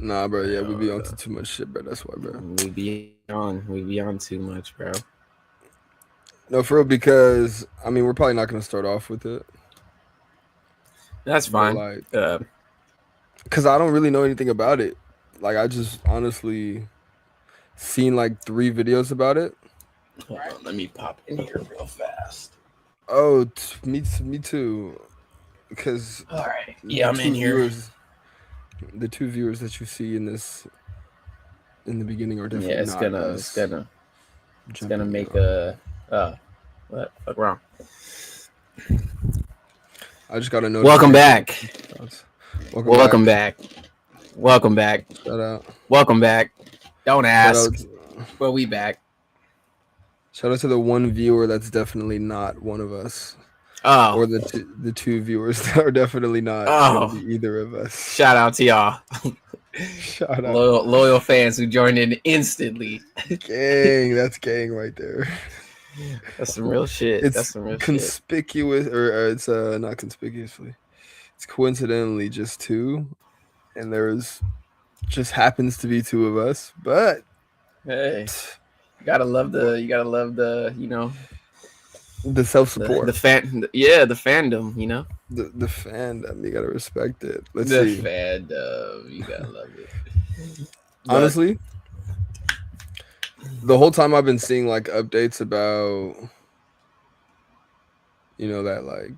Nah, bro. Yeah, we be on to too much shit, bro. That's why, bro. We be on too much, bro. No, for real. Because I mean, we're probably not gonna start off with it, That's but fine. like, because I don't really know anything about it. Like, I just honestly seen like 3 videos about it. Hold on, let me pop in here real fast. Oh, me too. Because All right. Yeah, the I'm in two here. viewers, the two viewers that you see in this in the beginning are Yeah, definitely not us it's gonna jumping in make on it. a what fuck wrong. I just got a Welcome notification. back. Welcome Welcome back. back. Welcome back. Shout out. Welcome back. Don't Shout out. ask. But we back. Shout out to the one viewer that's definitely not one of us, Oh. or the two viewers that are definitely not gonna be Oh. either of us. Shout out to y'all. Shout out. Loyal fans who joined in instantly. Gang, that's gang right there. That's some real shit. It's That's some real shit. conspicuous, or it's not conspicuously. It's coincidentally just two, and there's just happens to be two of us. But Hey, you gotta love the the self the support, the fandom, you know. the fandom, you gotta respect it. Let's The see. fandom, you gotta love it. But, Honestly, the whole time I've been seeing like updates about, that like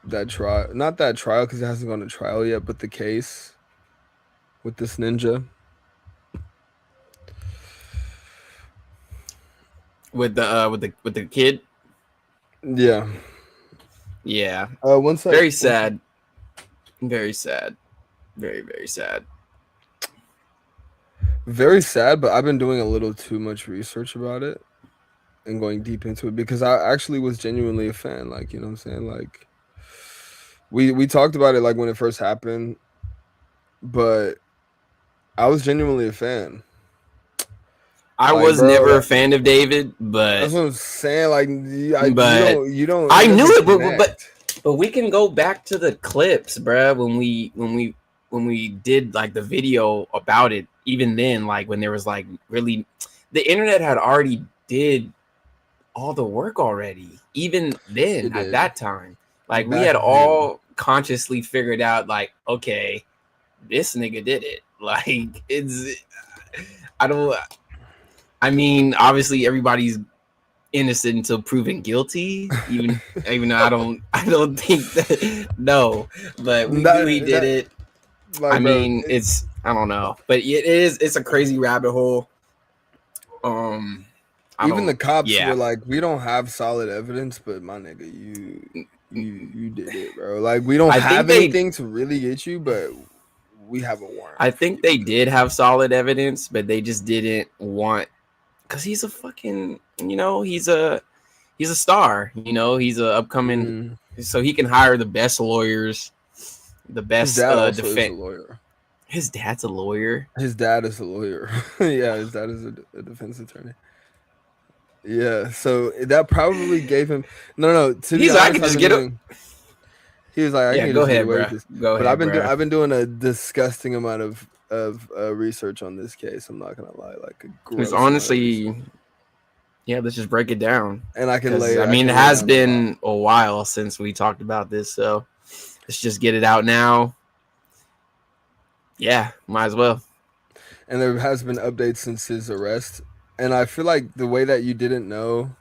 that trial, not that trial because it hasn't gone to trial yet, but the case with this ninja. with the kid, Yeah. yeah, One sec. very sad, very sad, very very sad. Very sad, but I've been doing a little too much research about it and going deep into it because I actually was genuinely a fan. Like, you know what I'm saying? Like, we talked about it like when it first happened, but I was genuinely a fan. I Like, was bro, never a fan of David, that's but what I'm saying. Like, you don't. I It knew doesn't it, connect. but we can go back to the clips, bruh, when we did like the video about it. Even then, like when there was like really, the internet had already did all the work already. Even then, It at did. that time, like we Back had then. all consciously figured out, like, okay, this nigga did it. Like it's, I don't. I mean, obviously everybody's innocent until proven guilty. Even though I don't think that, no, but we knew he did it. Like, I bro, mean, I don't know, but it's a crazy rabbit hole. Even the cops yeah. were like, "We don't have solid evidence, but my nigga, you did it, bro. Like, we don't have anything to really get you, but we have a warrant." I think they did have solid evidence, but they just didn't want, because he's a fucking, he's a star, he's a upcoming, so he can hire the best lawyers, the best His dad also is a lawyer. His dad's a lawyer. His dad is a lawyer. Yeah, his dad is a defense attorney. Yeah, so that probably gave him no. To be honest, I can just get him. He was like, I can go just ahead, get away bro. with this. Go but ahead, I've been doing a disgusting amount of research on this case. I'm not gonna lie, like a gross. It's honestly, yeah. Let's just break it down. And I can lay. I mean, it has been a while since we talked about this, so let's just get it out now. Yeah, might as well. And there has been updates since his arrest, and I feel like the way that you didn't know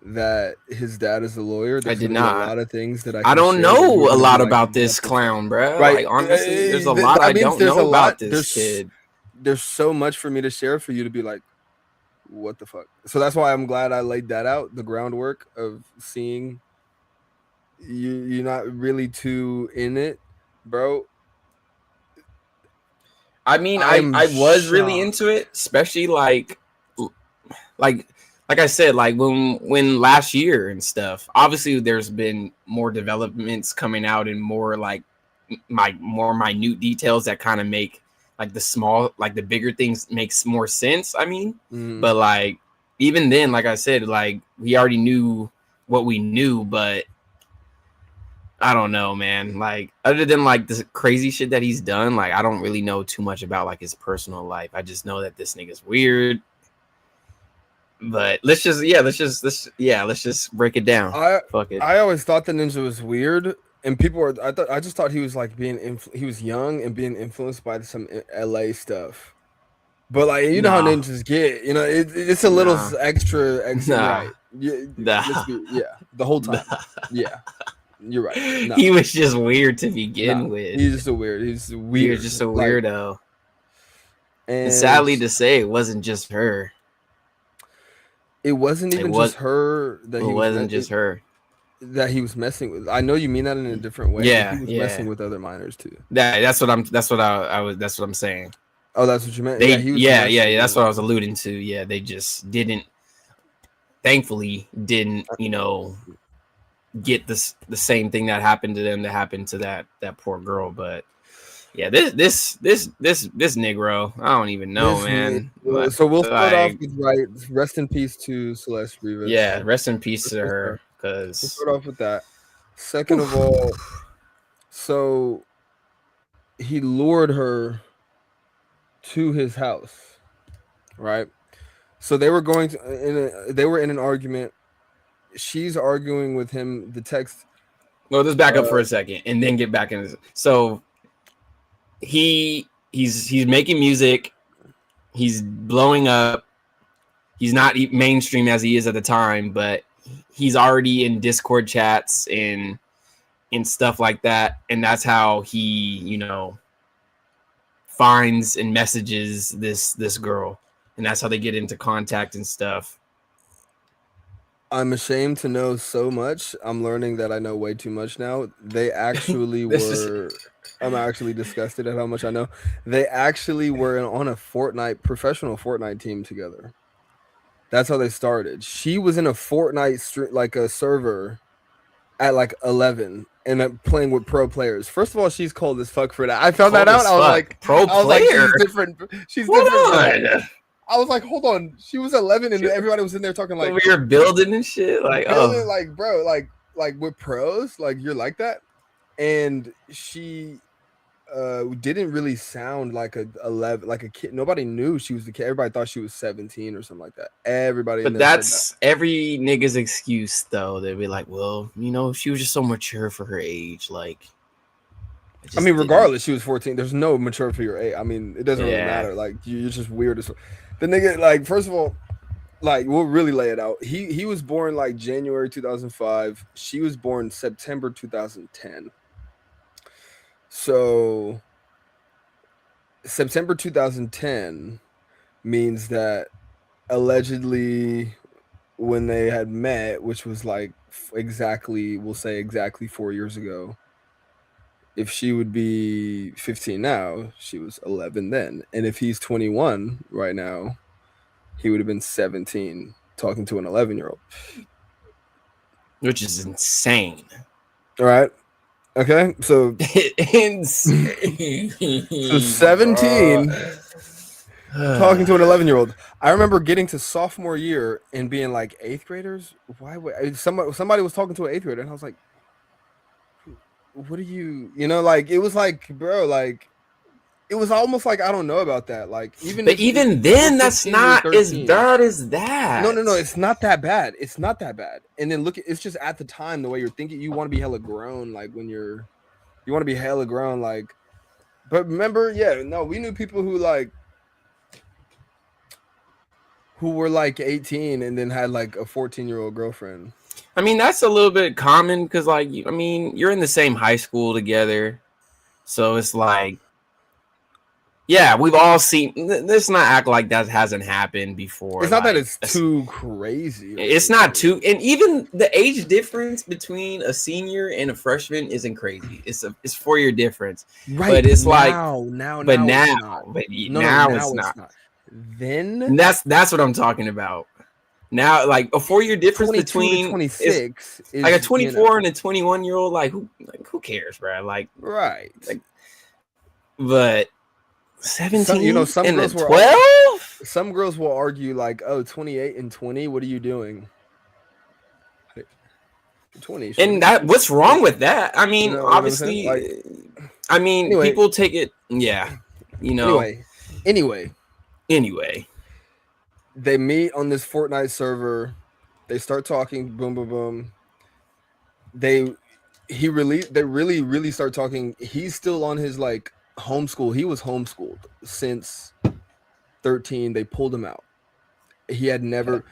that his dad is a lawyer, I did not. A lot of things that I don't know a lot about this clown, bro. Right? Like, honestly, there's a lot I don't know about this kid. There's so much for me to share for you to be like, what the fuck? So that's why I'm glad I laid that out, the groundwork of seeing you're not really too in it, bro. I mean, I was really into it, especially like I said, like when last year and stuff. Obviously, there's been more developments coming out and more like more minute details that kind of make like the bigger things makes more sense. I mean, but like even then, like I said, like we already knew what we knew, but I don't know, man. Like, other than like this crazy shit that he's done, like I don't really know too much about like his personal life. I just know that this nigga's weird. But let's just break it down. I Fuck it. I always thought the ninja was weird, and people were. I just thought he was like he was young and being influenced by some LA stuff. But like you know how Nah, ninjas get, it's a little nah, extra, nah, right? Yeah, let's nah. be the whole nah. time. Yeah, you're right. No, He was just weird to no, begin with. he's just a weird. He's He was just weird. a Like weirdo. And and sadly to say, it wasn't just her. it wasn't It even was. just her It wasn't just her. that he was messing with. I know you mean that in a different way, but he Yeah, was messing yeah. with other minors too. That's what I'm. That's what I was. That's what I'm saying. Oh, that's what you meant. Yeah, They. he was Yeah. messing That's with. what I was alluding to. Yeah, they just didn't. Thankfully, didn't get the same thing that happened to them that happened to that poor girl. But yeah, this Negro, I don't even know, This man. Like, so we'll start off like with right. Rest in peace to Celeste Rivas. yeah, rest in peace to Let's her. start Cause off with that. Second of all, so he lured her to his house, right? So they were going to they were in an argument. She's arguing with him. The text. well, let's back up for Uh, a second and then get back in. So he's making music. He's blowing up. He's not mainstream as he is at the time, but he's already in Discord chats and stuff like that, and that's how he finds and messages this girl, and that's how they get into contact and stuff. I'm ashamed to know so much. I'm learning that I know way too much now. They actually This is were. I'm actually disgusted at how much I know. They actually were on a professional Fortnite team together. That's how they started. She was in a Fortnite like a server at like 11 and playing with pro players. First of all, she's cold as fuck for that. I found that cold out. as fuck. Pro I was like, player. she's different. She's Hold different for that. on. I was like, hold on. She was 11 and everybody was in there talking like Over here building and shit. Like, building, oh, like bro, like with pros, like you're like that. And she didn't really sound like a 11, like a kid. Nobody knew she was the kid. Everybody thought she was 17 or something like that. Everybody in but there said that. that's every nigga's excuse though. They'd be like, well, she was just so mature for her age. Like, I mean, regardless, she was 14. There's no mature for your age. I mean, it doesn't really matter. Like, you're just weird as the nigga. Like, first of all, like we'll really lay it out. He was born like January 2005. She was born September 2010. So September 2010 means that allegedly when they had met, which was like we'll say exactly 4 years ago, if she would be 15 now, she was 11 then. And if he's 21 right now, he would have been 17 talking to an 11-year-old. which is insane. All right. Okay. So insane. So 17 talking to an 11-year-old. I remember getting to sophomore year and being like, eighth graders? Why would somebody was talking to an eighth grader and I was like, what are you, like, it was like, bro, like, it was almost like, I don't know about that. Like, even then, that's not as bad as that. No, it's not that bad. It's not that bad. And then it's just at the time, the way you're thinking, you want to be hella grown, like when you want to be hella grown, like, but remember, we knew people who were like 18 and then had like a 14-year-old girlfriend. I mean, that's a little bit common because, like, I mean, you're in the same high school together. So it's like, yeah, we've all seen. Let's not act like that hasn't happened before. It's not that it's too crazy. It's not too, and even the age difference between a senior and a freshman isn't crazy. It's 4-year difference, right? But it's now it's not. Then that's what I'm talking about. Now, like a 4-year difference between 26 is like a 24 and a 21-year-old. Like who cares, bro? Like, right? Like, but 17, some and girls 12. Some girls will argue like, oh, 28 and 20. What are you doing? 20. And that, what's wrong with that? I You mean, know what I'm saying? Like, obviously, I mean, anyway, people take it, yeah, you know. anyway, Anyway, they meet on this Fortnite server. They start talking. Boom, boom, boom. They they really start talking. He's still on his like homeschool. He was homeschooled since 13. They pulled him out. He had never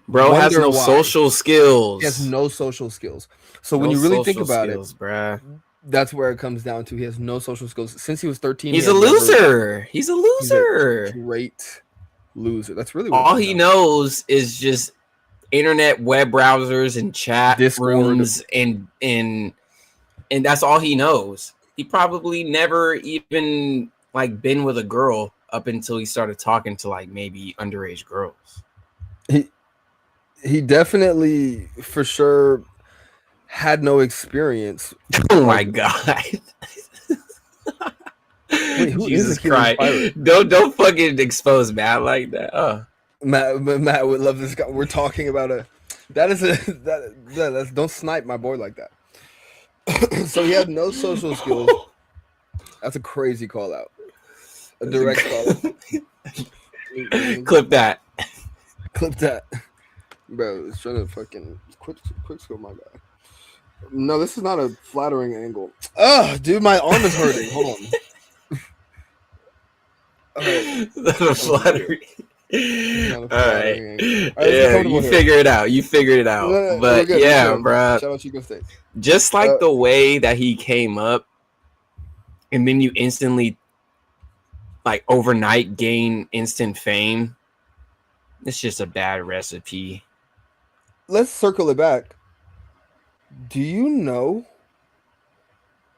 bro has wonder no why. social He has skills. no social skills. So when No you really think social about it, skills, bruh. that's where it comes down to. He has no social skills. Since he was 13, he He's a had never. loser. He's a He's a loser. straight loser. That's really what it All comes he down to. knows is just internet web browsers and chat Discord. rooms and that's all he knows. He probably never even like been with a girl up until he started talking to like maybe underage girls. He definitely for sure had no experience. Oh my Like, god. wait, who is Jesus Achilles Christ. Pirate? Don't fucking expose Matt like that. Oh. Matt would love this guy. We're talking about that's don't snipe my boy like that. So he had no social skills. That's a crazy call out. A direct call out. Clip that. Clip that. Bro, it's trying to fucking quick scope my guy. No, this is not a flattering angle. Ugh, dude, my arm is hurting. Hold on. The flattery. All right. Yeah, you figure it out. You figured it out. No, but yeah, bro. Shout out Chico State. Just like the way that he came up, and then you instantly, like overnight, gain instant fame. It's just a bad recipe. Let's circle it back. Do you know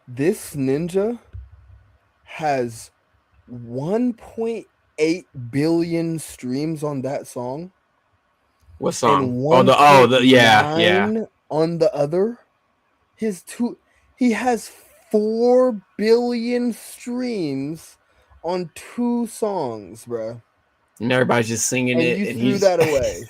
this ninja has 1.8 billion streams on that song? What song? Yeah. On the other, he has 4 billion streams on 2 songs, bro. And everybody's just singing it, you and threw that away.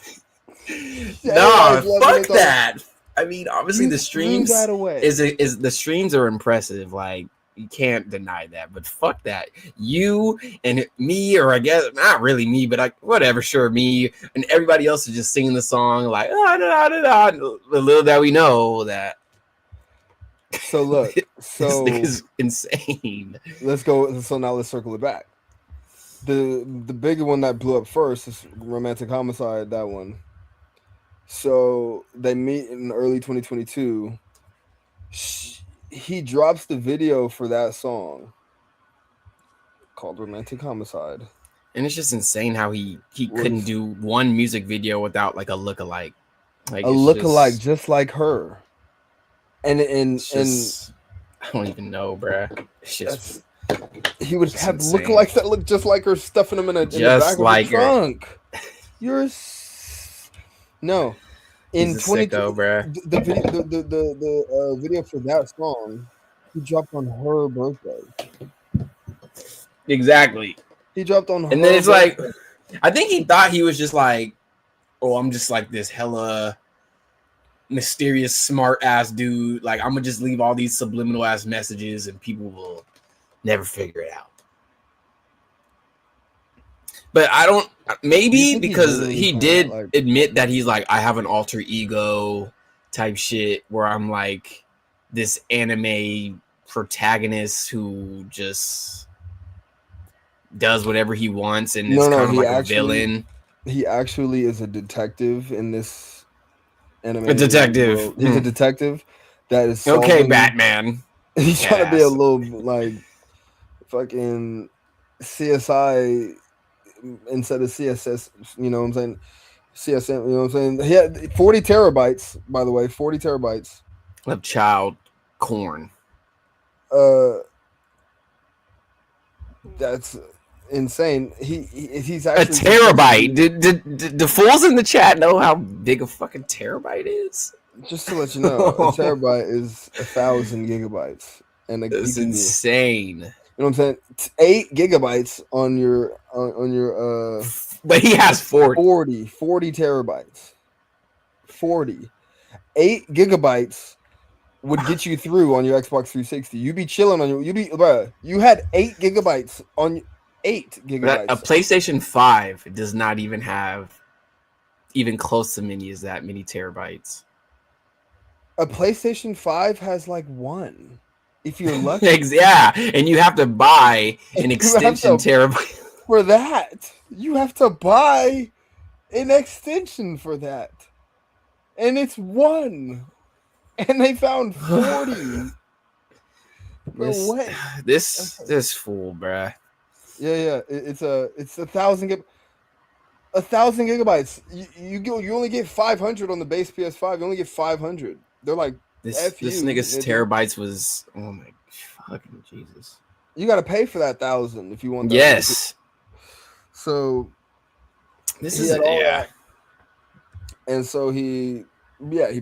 No, fuck that. I mean, obviously the streams that away. is the streams are impressive. Like, you can't deny that. But fuck that. You and me, or I guess not really me, but whatever, sure, me and everybody else is just singing the song like the little that we know that. So look, this nigga's insane. Let's go. So now let's circle it back. The bigger one that blew up first is Romantic Homicide. That one. So they meet in early 2022. He drops the video for that song called Romantic Homicide. And it's just insane how he couldn't do one music video without like a lookalike. Like a lookalike just like her. And I don't even know, bruh. It's just he would have lookalikes that look just like her, stuffing them in the back of the trunk. You're no. In 20, the video for that song, he dropped on her birthday. Exactly. He dropped on her. And then it's birthday. Like, I think he thought he was just like, oh, I'm just like this hella mysterious, smart ass dude. Like, I'm gonna just leave all these subliminal ass messages, and people will never figure it out. But I don't. Maybe because he did admit that he's like, I have an alter ego type shit where I'm like this anime protagonist who just does whatever he wants and is kind of like a villain. He actually is a detective in this anime. A detective. World. He's a detective that is okay, Batman. He's trying to be a little like fucking CSI instead of CSS, you know what I'm saying? CSM, you know what I'm saying? He had 40 terabytes, by the way, 40 terabytes of child corn. That's insane. He's actually a terabyte. Did the fools in the chat know how big a fucking terabyte is? Just to let you know, a terabyte is 1,000 gigabytes, and that's insane. You know what I'm saying? 8 gigabytes on your but he has 40 terabytes. 40. 8 gigabytes would get you through on your Xbox 360. You'd be chilling on your, bruh, you had 8 gigabytes on 8 But a gigabytes. PlayStation 5 does not even have even close to many terabytes. A PlayStation 5 has like 1, if you're lucky. Yeah, and you have to buy an extension terabyte. For that, you have to buy an extension for that. And it's 1. And they found 40. Bro, what? This fool, bruh. Yeah. It's 1,000 gigabytes. You only get 500 on the base PS5. You only get 500. They're like, This F you, nigga's nigga. terabytes was, oh my fucking Jesus. You got to pay for that 1,000 if you want that. Yes. So this is that. And so he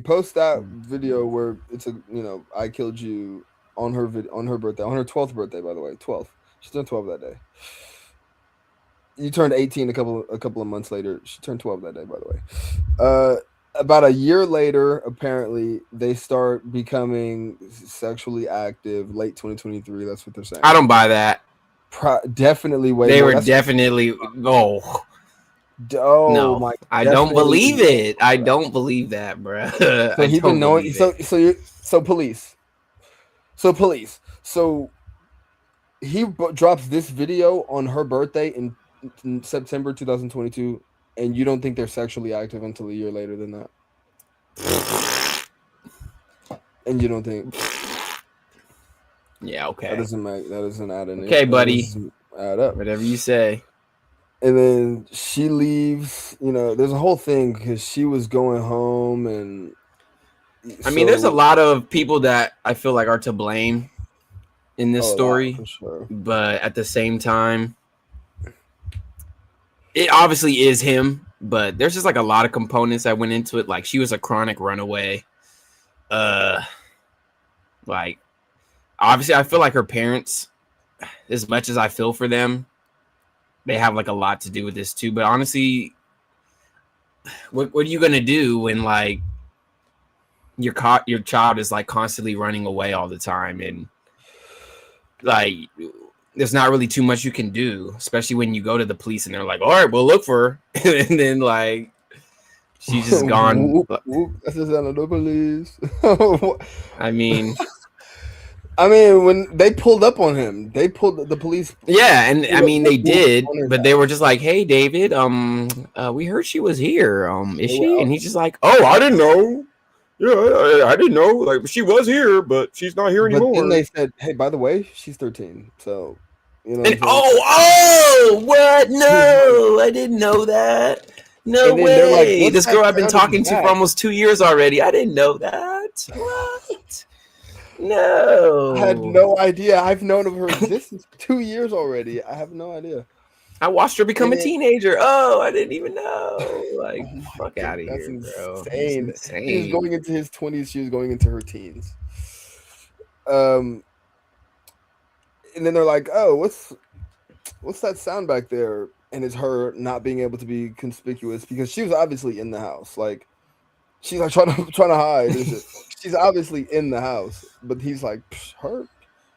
posts that video where it's I killed you on her on her birthday, on her 12th birthday, by the way. 12th. She turned 12 that day. You turned 18 a couple of months later. She turned 12 that day, by the way. About a year later, apparently, they start becoming sexually active. Late 2023. That's what they're saying. I don't buy that. Definitely way. They were definitely. Oh no, I don't believe it. I don't believe that, bro. So he's been knowing. So police. So he drops this video on her birthday in September 2022, and you don't think they're sexually active until a year later than that? And you don't think? Yeah, okay. That doesn't add anything. Okay, buddy. Add up. Whatever you say. And then she leaves. There's a whole thing because she was going home, and I mean, there's a lot of people that I feel like are to blame in this story, for sure. But at the same time, it obviously is him. But there's just like a lot of components that went into it. Like she was a chronic runaway. Like obviously, I feel like her parents, as much as I feel for them, they have like a lot to do with this too. But honestly, what are you gonna do when like your child is like constantly running away all the time, and like there's not really too much you can do, especially when you go to the police and they're like, all right, we'll look for her. And then like she's just gone. That's the sound of the police. I mean, when they pulled up on him, they pulled the police. Yeah, and I mean they did, but they were just like, "Hey, David, we heard she was here. Is she?" And he's just like, "Oh, I didn't know. Yeah, I didn't know. Like she was here, but she's not here anymore." But then they said, "Hey, by the way, she's 13." So And what? No, I didn't know that. No way. Like, this girl I've been talking to for almost 2 years already. I didn't know that. What? No. I had no idea. I've known of her existence for 2 years already. I have no idea. I watched her become a teenager. Oh, I didn't even know. Like, fuck out of here, bro. Insane. He was going into his 20s. She was going into her teens. And then they're like, "Oh, what's that sound back there?" And it's her not being able to be conspicuous because she was obviously in the house. Like she's like trying to hide. She's obviously in the house, but he's like, "Her?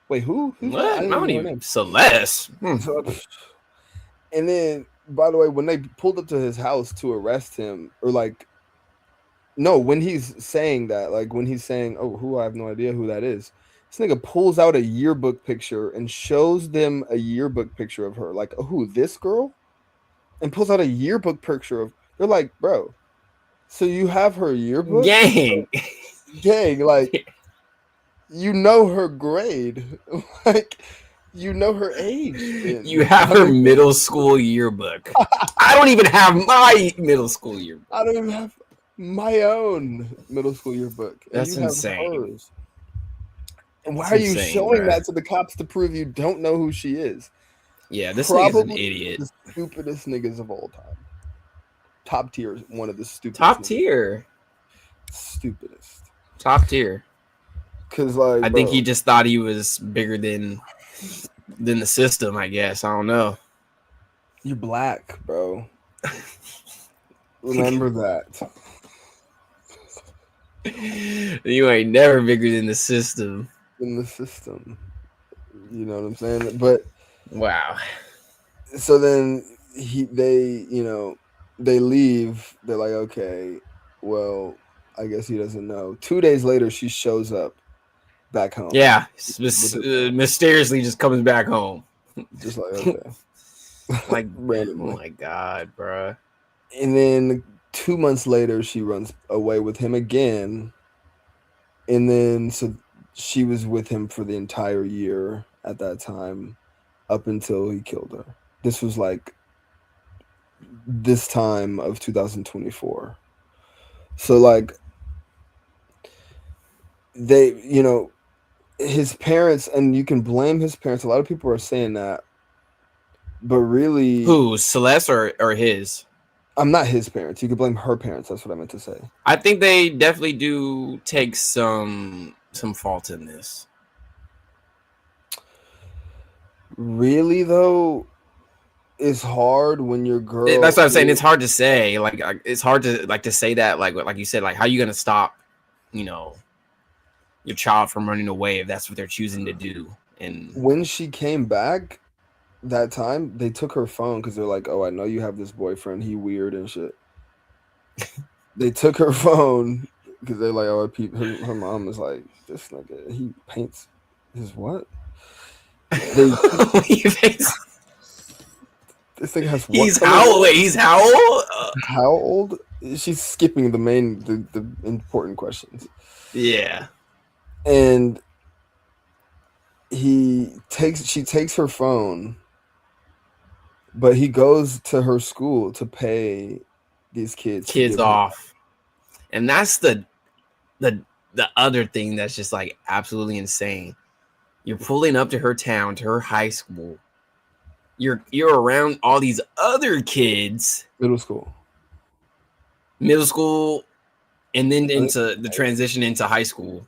Wait, who? Who's what? I don't even. Celeste." And then, by the way, when they pulled up to his house to arrest him, or like, no, when he's saying that, like when he's saying, "Oh, who? I have no idea who that is." This nigga pulls out a yearbook picture and shows them a yearbook picture of her. Like, "Oh, who? This girl?" And pulls out a yearbook picture of. They're like, "Bro, so you have her yearbook?" Gang, like, you know her grade, like. You know her age. You have her middle school yearbook. I don't even have my middle school yearbook. I don't even have my own middle school yearbook. That's insane. And why are you showing that to the cops to prove you don't know who she is? Yeah, this nigga's an idiot. The stupidest niggas of all time. Top tier, one of the stupidest. Top tier. Stupidest. Top tier. Cause like I think he just thought he was bigger than the system, I guess. I don't know. You're black, bro. Remember that. You ain't never bigger than the system. in the system. You know what I'm saying? But Wow. so then they leave. They're like, okay, well, I guess he doesn't know. 2 days later, she shows up back home Yeah, with her parents. mysteriously just comes back home. Just like, okay, Like, oh randomly. my god, bro. And then 2 months later, she runs away with him again. And then so she was with him for the entire year at that time, up until he killed her. This was like this time of 2024. So like they, his parents, and you can blame his parents. A lot of people are saying that, but really, Who, Celeste or his? I'm not his parents. You could blame her parents. That's what I meant to say. I think they definitely do take some fault in this. Really though, it's hard when your That's girl. what I'm saying. It's hard to say. Like, it's hard to to say that. Like you said, like, how you gonna stop, you know, your child from running away if that's what they're choosing to do? And When she came back that time, they took her phone because they're like, "Oh, I know you have this boyfriend. He weird and shit." They took her phone because they're like, "Oh, her mom is like, this nigga, he paints his what?" They This thing has what he's color how? nails? Wait, he's how old? How old? She's skipping the important questions. Yeah. And she takes her phone, but he goes to her school to pay these kids to Kids give her. off, and that's the the other thing that's just like absolutely insane. You're pulling up to her town, to her high school. You're around all these other kids, Middle school. middle school, and then I think into the transition into high school.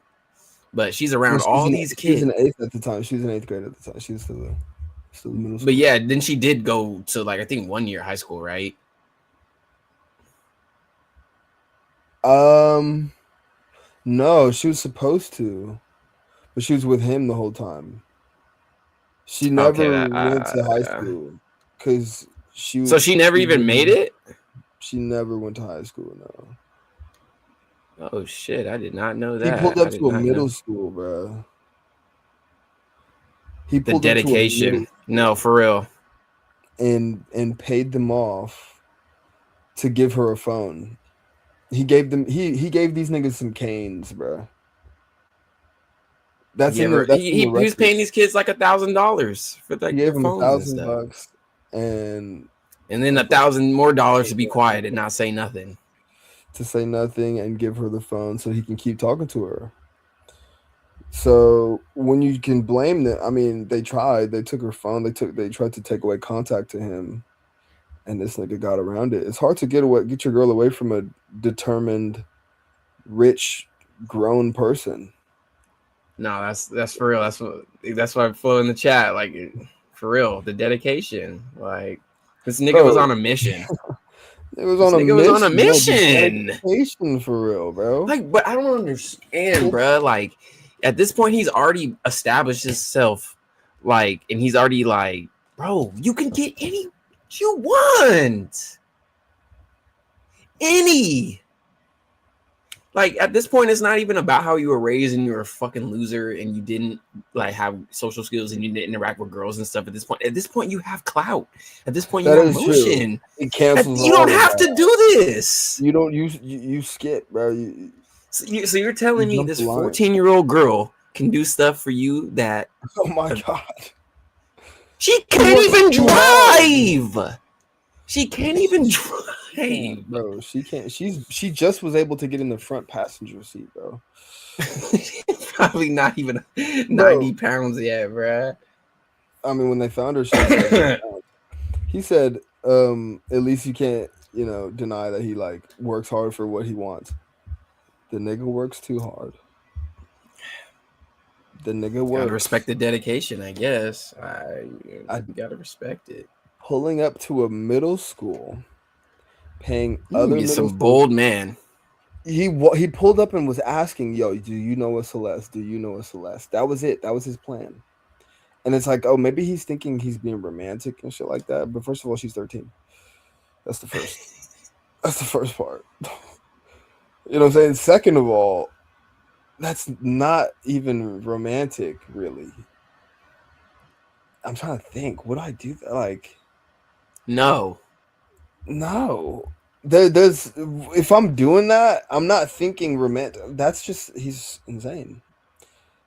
But she's well, around all these she was kids. in eighth at the time. She was in eighth grade at the time. She was still in middle But school. yeah, then she did go to, like, I think 1 year high school, right? Um, no, she was supposed to, but she was with him the whole time. She Okay, never that went to high school because so she never even made it. she never went to high school. No, Oh shit! I did not know he that. pulled I up did to a not know middle school, bro. He the pulled up to a middle dedication. No, school for real. and paid them off to give her a phone. He gave these niggas some canes, bro. Give her. That's in the He was paying records. these kids like $1,000 for He like gave their him a phones and thousand stuff, bucks and and then a bunch $1,000 more of to be quiet and not say nothing. to say nothing and give her the phone so he can keep talking to her. So when you can blame them, I mean, they tried. They took her phone. They tried to take away contact to him, and this nigga got around it. It's hard to get your girl away from a determined, rich, grown person. No, that's for real. That's why I flow in the chat. Like, for real, the dedication. Like, this nigga was Bro, on a mission. it was This on a nigga was on a mission. No, the mission. dedication for real, bro. Like, but I don't understand, bro. Like, at this point, he's already established himself. Like, and he's already like, bro, you can get any you want. Any. Like, at this point, it's not even about how you were raised and you were a fucking loser and you didn't like have social skills and you didn't interact with girls and stuff. At this point, you have clout. At this point, you That have is true. motion. It cancels You don't all of have that. to do this. You don't you skip, bro. So you're telling You me jump this the line. 14-year-old girl can do stuff for you that Oh my god. she can't even drive. She can't even drive. Bro, she can't. She just was able to get in the front passenger seat, bro. Probably not even 90 Bro, pounds yet, bro. I mean, when they found her, she was like, he said, at least you can't, deny that he like works hard for what he wants. The nigga works too hard. The nigga works. Gotta respect the dedication, I guess. You gotta respect it. Pulling up to a middle school, paying You other be middle some school. bold man. he pulled up and was asking, "Yo, do you know a Celeste? Do you know a Celeste?" That was it. That was his plan. And it's like, oh, maybe he's thinking he's being romantic and shit like that. But first of all, she's 13. That's the first. That's the first part. You know what I'm saying? Second of all, that's not even romantic, really. I'm trying to think. Would I do that? Like, No, no. There's if I'm doing that, I'm not thinking romantic. That's just he's insane.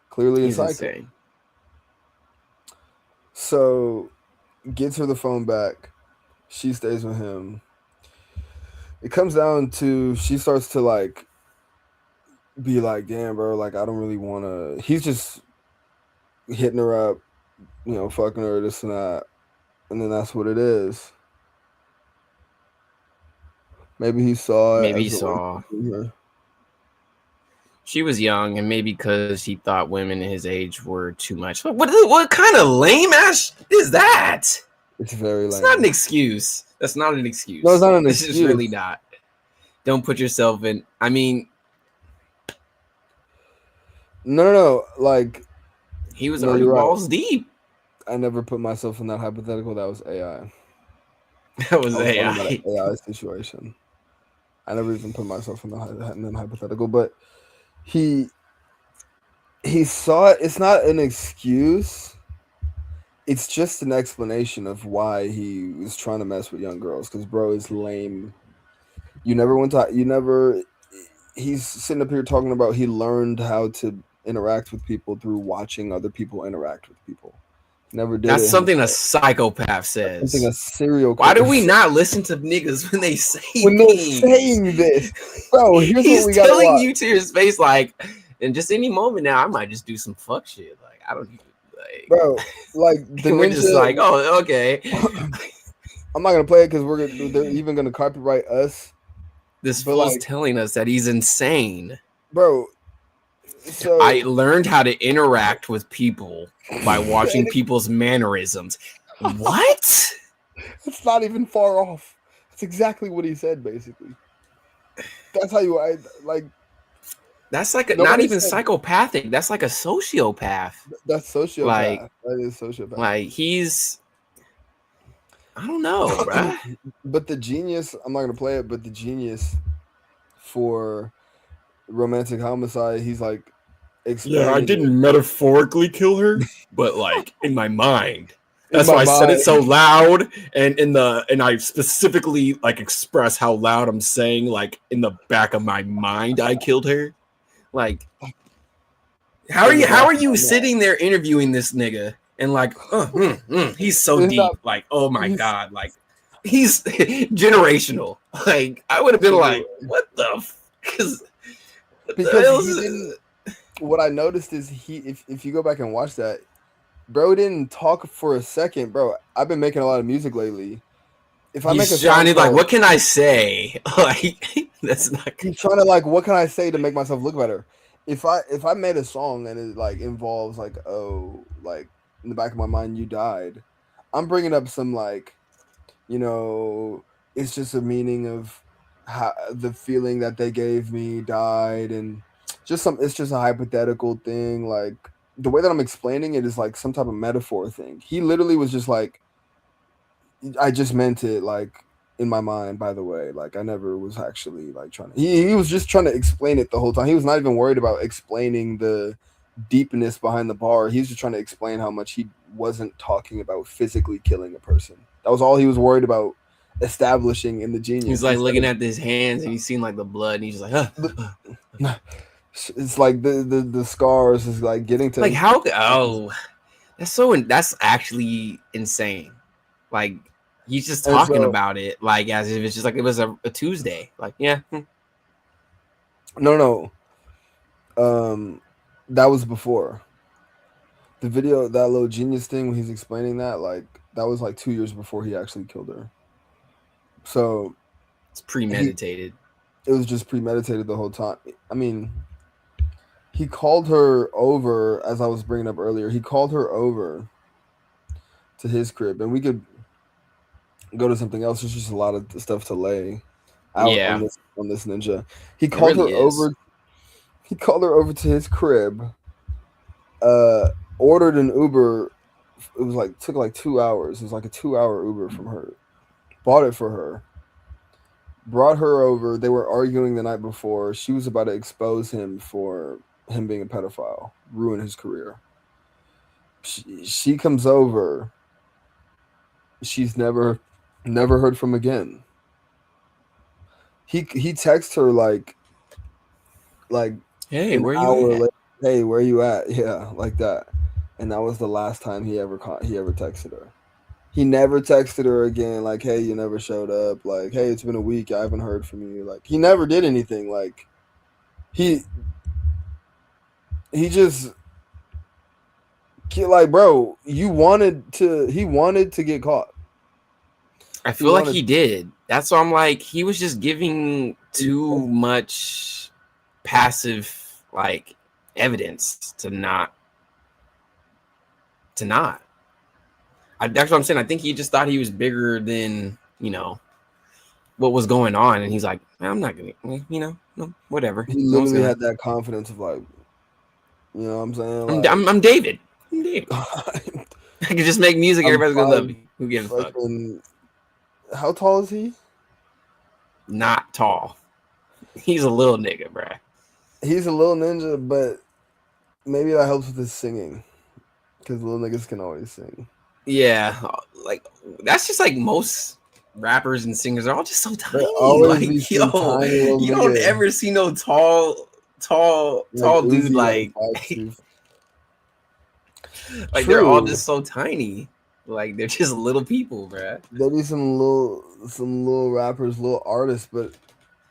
Clearly a he's psycho. insane. So gets her the phone back. She stays with him. It comes down to she starts to like be like, damn, bro, like I don't really want to. He's just hitting her up, fucking her, this and that, and then that's what it is. Maybe he saw it Maybe he as a way saw to do her. she was young, and maybe because he thought women his age were too much. What kind of lame ass is that? It's very It's lame. not an excuse. That's not an excuse. No, it's not an This excuse. is really not. Don't put yourself in. I mean, No. Like, he was no, already you're right. balls deep. I never put myself in that hypothetical. That was AI. That was I was talking about AI. an AI situation. I never even put myself in the hypothetical, but he he saw it. It's not an excuse. It's just an explanation of why he was trying to mess with young girls. Because bro is lame. You never went to. You never. He's sitting up here talking about he learned how to interact with people through watching other people interact with people. Never did That's it something a himself. psychopath That's something a says. serial Why do killer we says. not listen to niggas when they say When they're things? saying this, bro, here's what He's we gotta telling watch. you to your face, like, and just any moment now, I might just do some fuck shit. Like, I don't even like. Bro, like the We're just ninja. like, oh, okay. I'm not gonna play it because they're even gonna copyright us. This But fool's like, telling us that he's insane. bro, I so learned how to interact with people by watching people's mannerisms. What? it's not even far off. That's exactly what he said, basically. That's how I like. That's like not Nobody even said psychopathic. That's like a sociopath. that's Like, sociopath. That is sociopath. he's. I don't know, bruh. But the genius, I'm not gonna play it. But the genius for romantic homicide, he's like Yeah, I explaining it didn't metaphorically kill her, but like in my mind. in That's my why I said it mind. so loud, and I specifically like express how loud I'm saying, like in the back of my mind I killed her. Like, In the how back are of you my mind. sitting there interviewing this nigga and like, he's so It's not. deep, like, oh my He's god, like he's generational. Like, I would have been like, what the? Because what the because hell he is didn't. What I noticed is if you go back and watch that, bro didn't talk for a second, bro. I've been making a lot of music lately. If I make a he's song trying to like, called, what can I say? Like, that's not. he's trying to like, what can I say to make myself look better? If I made a song and it like involves like, oh, like in the back of my mind you died, I'm bringing up some like, you know, it's just a meaning of how the feeling that they gave me died, and just some. It's just a hypothetical thing. Like the way that I'm explaining it is like some type of metaphor thing. He literally was just like, I just meant it like in my mind, by the way. Like I never was actually like trying to he was just trying to explain it the whole time. He was not even worried about explaining the deepness behind the bar. He's just trying to explain how much he wasn't talking about physically killing a person. That was all he was worried about establishing in the He's genius. like Instead looking of at his hands and he's seen like the blood and he's just like, it's like the scars is like getting like to how? Oh, that's actually insane. Like he's just and talking so about it like as if it's just like it was a Tuesday. Like yeah, no. That was before. The video, that little genius thing when he's explaining that, like that was like 2 years before he actually killed her. So it's he premeditated. it was just premeditated the whole time. I mean, he called her over as I was bringing up earlier. He called her over to his crib, and we could go to something else. There's just a lot of stuff to lay. out Yeah, on this ninja. He it called her really is. over. He called her over to his crib. Uh, ordered an Uber. It was like took like 2 hours. It was like a 2 hour Uber from her. Bought it for her. Brought her over. They were arguing the night before. She was about to expose him for him being a pedophile, ruin his career. She comes over. She's never heard from again. He texts her like Hey, an where you hour at? later. Hey, where you at? Yeah, like that. And that was the last time he ever texted her. He never texted her again. Like, hey, you never showed up. Like, hey, it's been a week. I haven't heard from you. Like, he never did anything. Like, he he just like, bro, you wanted to. He wanted to get caught. I He feel like wanted. he did. That's why I'm like, he was just giving too much passive like evidence to not. That's what I'm saying. I think he just thought he was bigger than what was going on, and he's like, I'm not gonna, no, whatever. He No one's literally gonna. had that confidence of like, you know what I'm saying? I'm Like, I'm, I'm David. I'm David. I can just make music. I'm Everybody's gonna love five me. Who gives a fuck? fucking. How tall is he? Not tall. He's a little nigga, bruh. He's a little ninja, but maybe that helps with his singing because little niggas can always sing. Yeah, like that's just like most rappers and singers are all just so They tiny. always be Like, some yo, tiny little you don't nigga ever see no like tall dude Uzi like like 5'2". like they're all True, just so tiny. Like they're just little people, bruh. there be some little rappers, little artists, but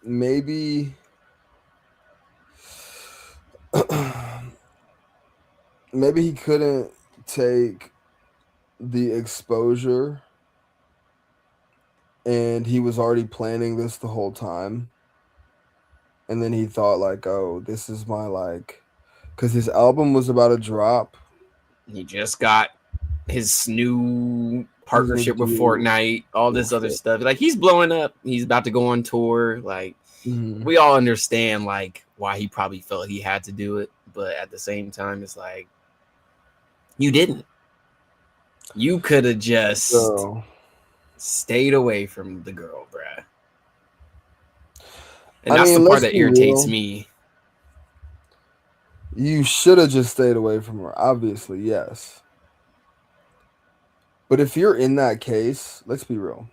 maybe maybe he couldn't take the exposure, and he was already planning this the whole time. And then he thought like, oh, this is my like, because his album was about to drop. He just got his new His new partnership with deal. Fortnite, all this other stuff. Like he's blowing up. He's about to go on tour. Like Mhm. we all understand like why he probably felt he had to do it, but at the same time, it's like you didn't. You could have just So stayed away from the girl, bruh. And I that's the mean, part let's that be irritates real. me. You should have just stayed away from her. Obviously, yes. But if you're in that case, let's be real.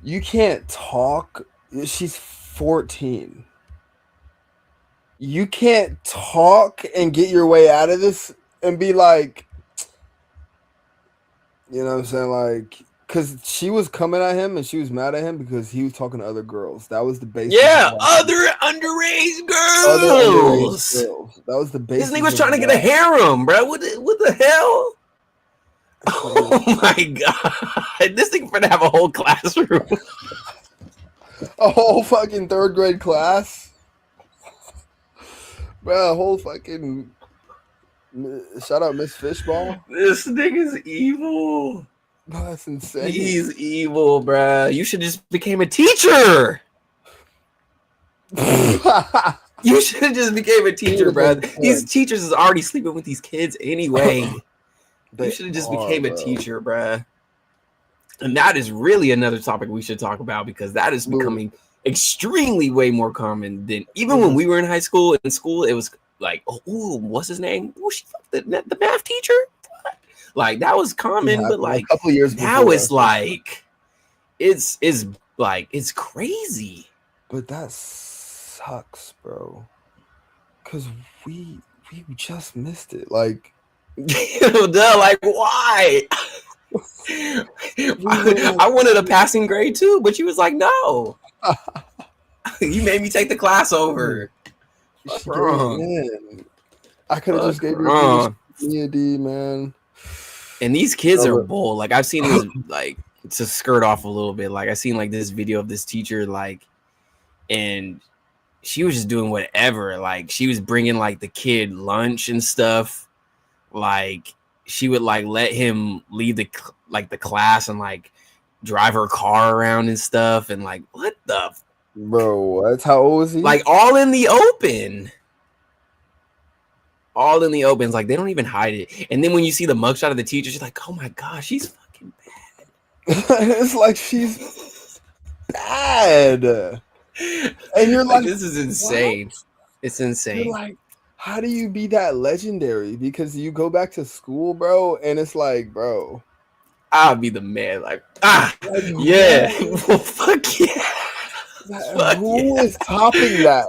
You can't talk. She's 14. You can't talk and get your way out of this and be like, you know what I'm saying? Like, because she was coming at him and she was mad at him because he was talking to other girls. That was the basis of Yeah, why. other underage Other underage girls. girls. That was the This nigga basis was of trying to get a why. harem, bro. What the hell? So, Oh my god. This nigga gonna have a whole classroom. a whole fucking third grade class? Bro, a whole fucking. Shout out Miss Fishball. This nigga's evil. Bro, that's insane. He's evil, bro. You should just became a teacher. You should have just became a teacher, bro. These teachers is already sleeping with these kids anyway. You should have just became a teacher, bro. And that is really another topic we should talk about because that is becoming extremely way more common than even when we were in high school. In school, it was like, oh, what's his name? Oh, she fucked the math teacher. Like that was common, but like a couple of years now before it's like it's like it's crazy. But that sucks, bro. Cause we just missed it. Like, duh, like why? I wanted a passing grade too, but she was like, no. You made me take the class over. She wrong. I could have just gave me a D, man. And these kids are bold. Like I've seen this, like to skirt off a little bit. Like I seen like this video of this teacher, like, and she was just doing whatever. Like she was bringing like the kid lunch and stuff. Like she would like let him lead the class and like drive her car around and stuff, and like what the Bro, that's how old was he? like all in the open. All in the open. It's like they don't even hide it. And then when you see the mugshot of the teacher, she's like, oh my gosh, she's fucking bad. It's like she's bad. And you're like, this is insane. What? It's insane. You're like, how do you be that legendary? Because you go back to school, bro, and it's like, bro, I'll be the man. Like, like yeah. Well, fuck yeah. Who is topping that?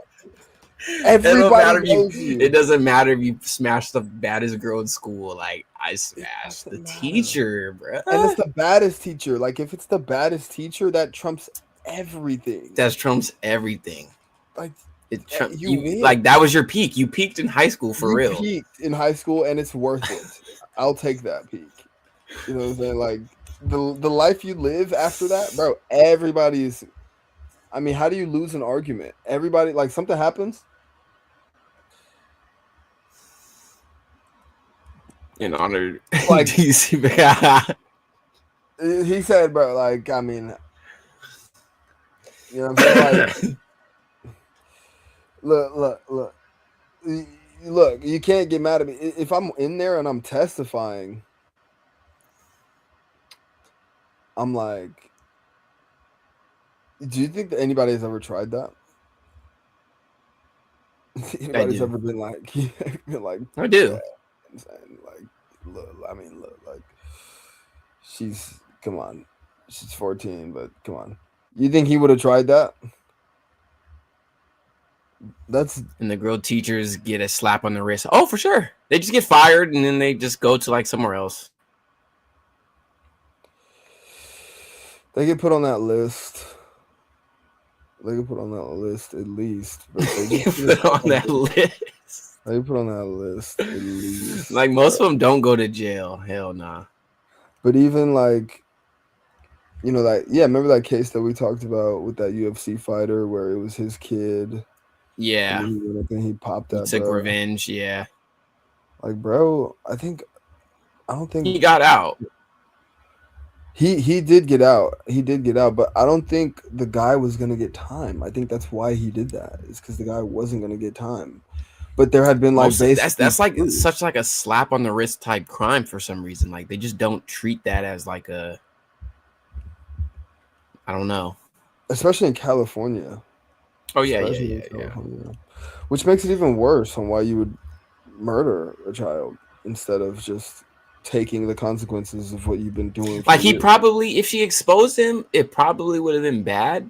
Everybody knows you. It doesn't matter if you smash the baddest girl in school. Like, I smashed the teacher, bro. And it's the baddest teacher. Like, if it's the baddest teacher, that trumps everything. That trumps everything. Like, you like that was your peak. You peaked in high school for real. You peaked in high school, and it's worth it. I'll take that peak. You know what I'm saying? Like the life you live after that, bro. Everybody's. I mean, how do you lose an argument? Everybody, like, something happens. In honor, like he said, bro. Like, I mean, you know what I'm saying? Like, look. You can't get mad at me if I'm in there and I'm testifying. I'm like, do you think that anybody has ever tried that? Anybody's ever been like, I do. Yeah. Like, look, like, come on, she's 14, but come on. You think he would have tried that? And the girl teachers get a slap on the wrist. Oh, for sure. They just get fired and then they just go to like somewhere else. They get put on that list. They get put on that list at least. But they put on that list. They put on that list at least. Like most of them don't go to jail. Hell nah. But even like, you know, that remember that case that we talked about with that UFC fighter where it was his kid. Yeah. And he went up and he popped that. He took revenge. Yeah. Like, bro, I don't think he got out. He did get out. He did get out, but I don't think the guy was gonna get time. I think that's why he did that. It's because the guy wasn't gonna get time. But there had been like that's like such like a slap on the wrist type crime for some reason. Like they just don't treat that as like a, I don't know. Especially in California. Oh yeah. Which makes it even worse on why you would murder a child instead of just taking the consequences of what you've been doing. Like he probably, if she exposed him, it probably would have been bad,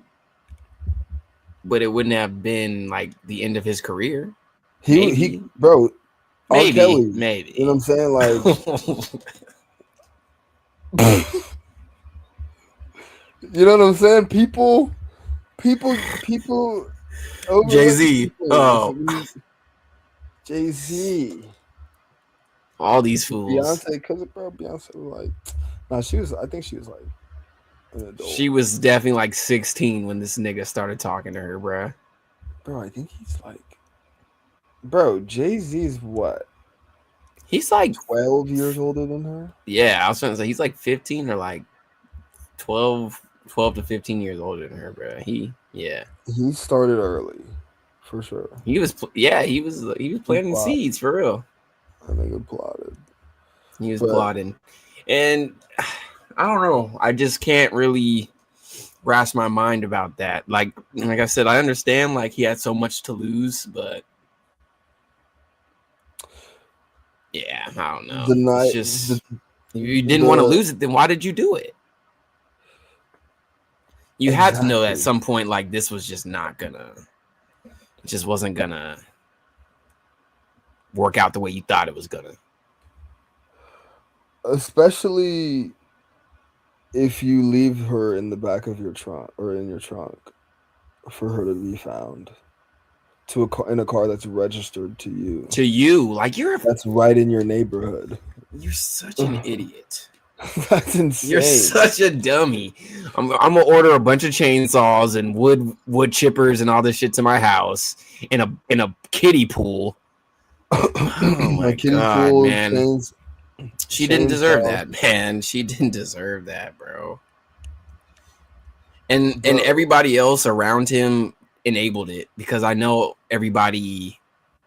but it wouldn't have been like the end of his career. He bro, maybe, Kelly, maybe. You know what I'm saying? Like, you know what I'm saying? People. Jay-Z. Oh, Jay-Z. All these fools. Beyonce, because bro, Beyonce was like, I think she was like an adult. She was definitely like 16 when this nigga started talking to her, bro. Bro, I think he's like, bro, Jay-Z's what? He's like 12 years older than her. Yeah, I was trying to say he's like 15 or like 12 to 15 years older than her, bro. He started early, for sure. He was planting seeds for real. I think it plotted. He was plotting, and I don't know. I just can't really grasp my mind about that. Like I said, I understand like he had so much to lose, but yeah, I don't know. If you didn't want to lose it, then why did you do it? You had to know at some point, like this was just not gonna, it just wasn't gonna work out the way you thought it was gonna. Especially if you leave her in the back of your trunk or in your trunk for her to be found in a car that's registered to you. To you, like that's right in your neighborhood. You're such an idiot. That's insane. You're such a dummy. I'm gonna order a bunch of chainsaws and wood chippers and all this shit to my house in a kiddie pool. Oh my god, man! She didn't deserve that, man. She didn't deserve that, bro. and bro. everybody else around him enabled it, because I know everybody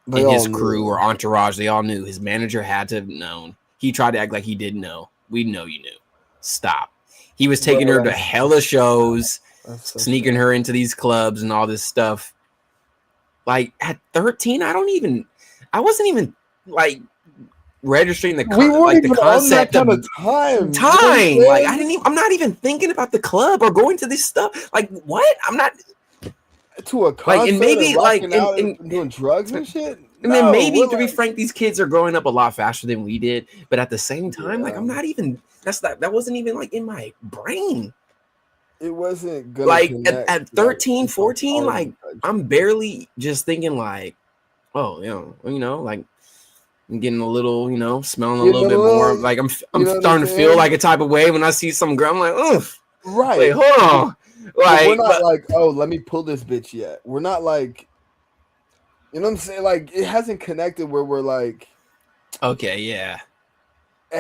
They in all his crew knew. or entourage, they all knew. His manager had to have known. He tried to act like he didn't know. We know you knew. Stop. He was taking her Bro, to hella shows, that's such sneaking a. her into these clubs and all this stuff. Like at 13, I wasn't even like registering We weren't like the even on that concept kind of of time. You know what I'm time. Like saying? I'm not even thinking about the club or going to this stuff. Like what? I'm not To a like, and concert and maybe like rocking out and doing drugs and shit. and then No, maybe, we're to be like, frank, these kids are growing up a lot faster than we did. But at the same time, like I'm yeah, not even that wasn't even like in my brain. it wasn't gonna Like connect at like 13, until 14, party like type I'm shit. barely just thinking like, oh, like I'm getting a little, smelling a You little know, bit more. Like you I'm know what I'm starting to feel like saying? a type of way when I see some girl. I'm like, oof, wait, Right. hold on. But we're Like, not but like, oh, let me pull this bitch yet. We're not like, you know what I'm saying? Like, it hasn't connected where we're like, okay, yeah.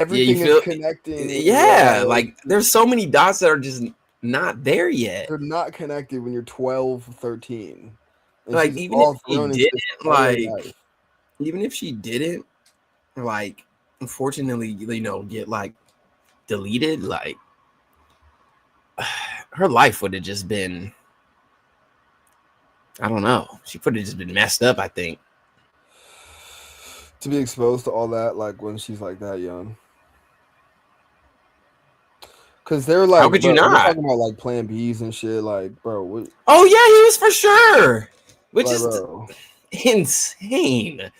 Yeah, you everything is feel connecting and we're yeah, like, like there's so many dots that are just not there yet. they're not connected when you're 12, 13. And Like she's even if all she thrown into didn't, this LA like life. even if she didn't, like unfortunately, get like deleted, like her life would have just been, I don't know. She would have just been messed up, I think. To be exposed to all that, like when she's like that young. Cause they're How like, could you bro, we're not? talking about like Plan Bs and shit. Like, bro, what, Oh yeah, he was for sure. Which like, is bro, insane.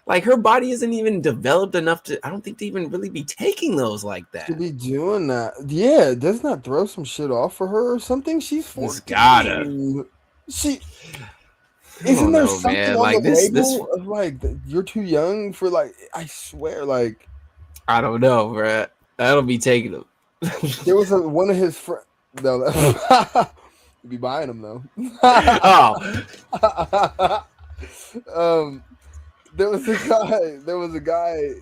Like her body isn't even developed enough to, I don't think, to even really be taking those like to that. be doing that, yeah, doesn't that throw some shit off for her or something? She's It's gotta. 14. She I isn't don't there know, something man. on the Like this label of like you're too young for like? I swear, like I don't know, bro. That'll be taking them. there was one of his friends. No, you'd be buying them though. Oh, um, there was a guy. There was a guy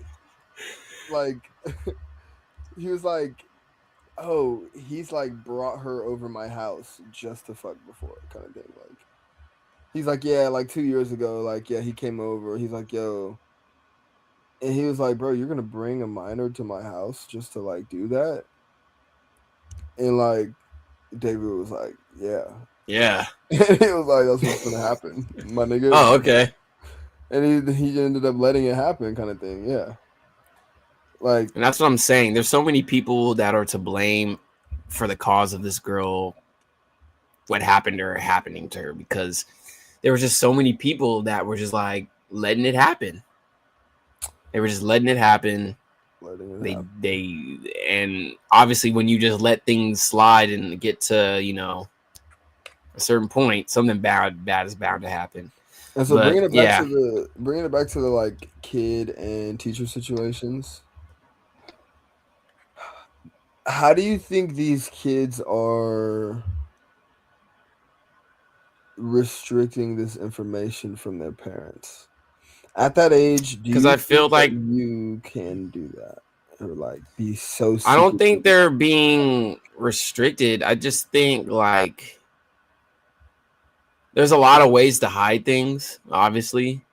like he was like, oh, he's like brought her over my house just to fuck before kind of thing. Like he's like, yeah, like 2 years ago, like yeah, he came over. He's like, yo, and he was like, bro, you're gonna bring a minor to my house just to like do that, and like David was like, yeah, yeah. and he was like, that's what's gonna happen, my nigga, Oh, okay. and he ended up letting it happen, kind of thing. Yeah, like And that's what I'm saying. There's so many people that are to blame for the cause of this girl, what happened to her happening to her, because there were just so many people that were just like letting it happen. They were just letting it happen. letting it They happen. they and obviously when you just let things slide and get to, a certain point, something bad is bound to happen. And so But yeah, bringing it back to the like kid and teacher situations. How do you think these kids are restricting this information from their parents? At that age, do because you I think feel that like you can do that? Or like be so I don't secretive? think they're being restricted. I just think like there's a lot of ways to hide things, obviously,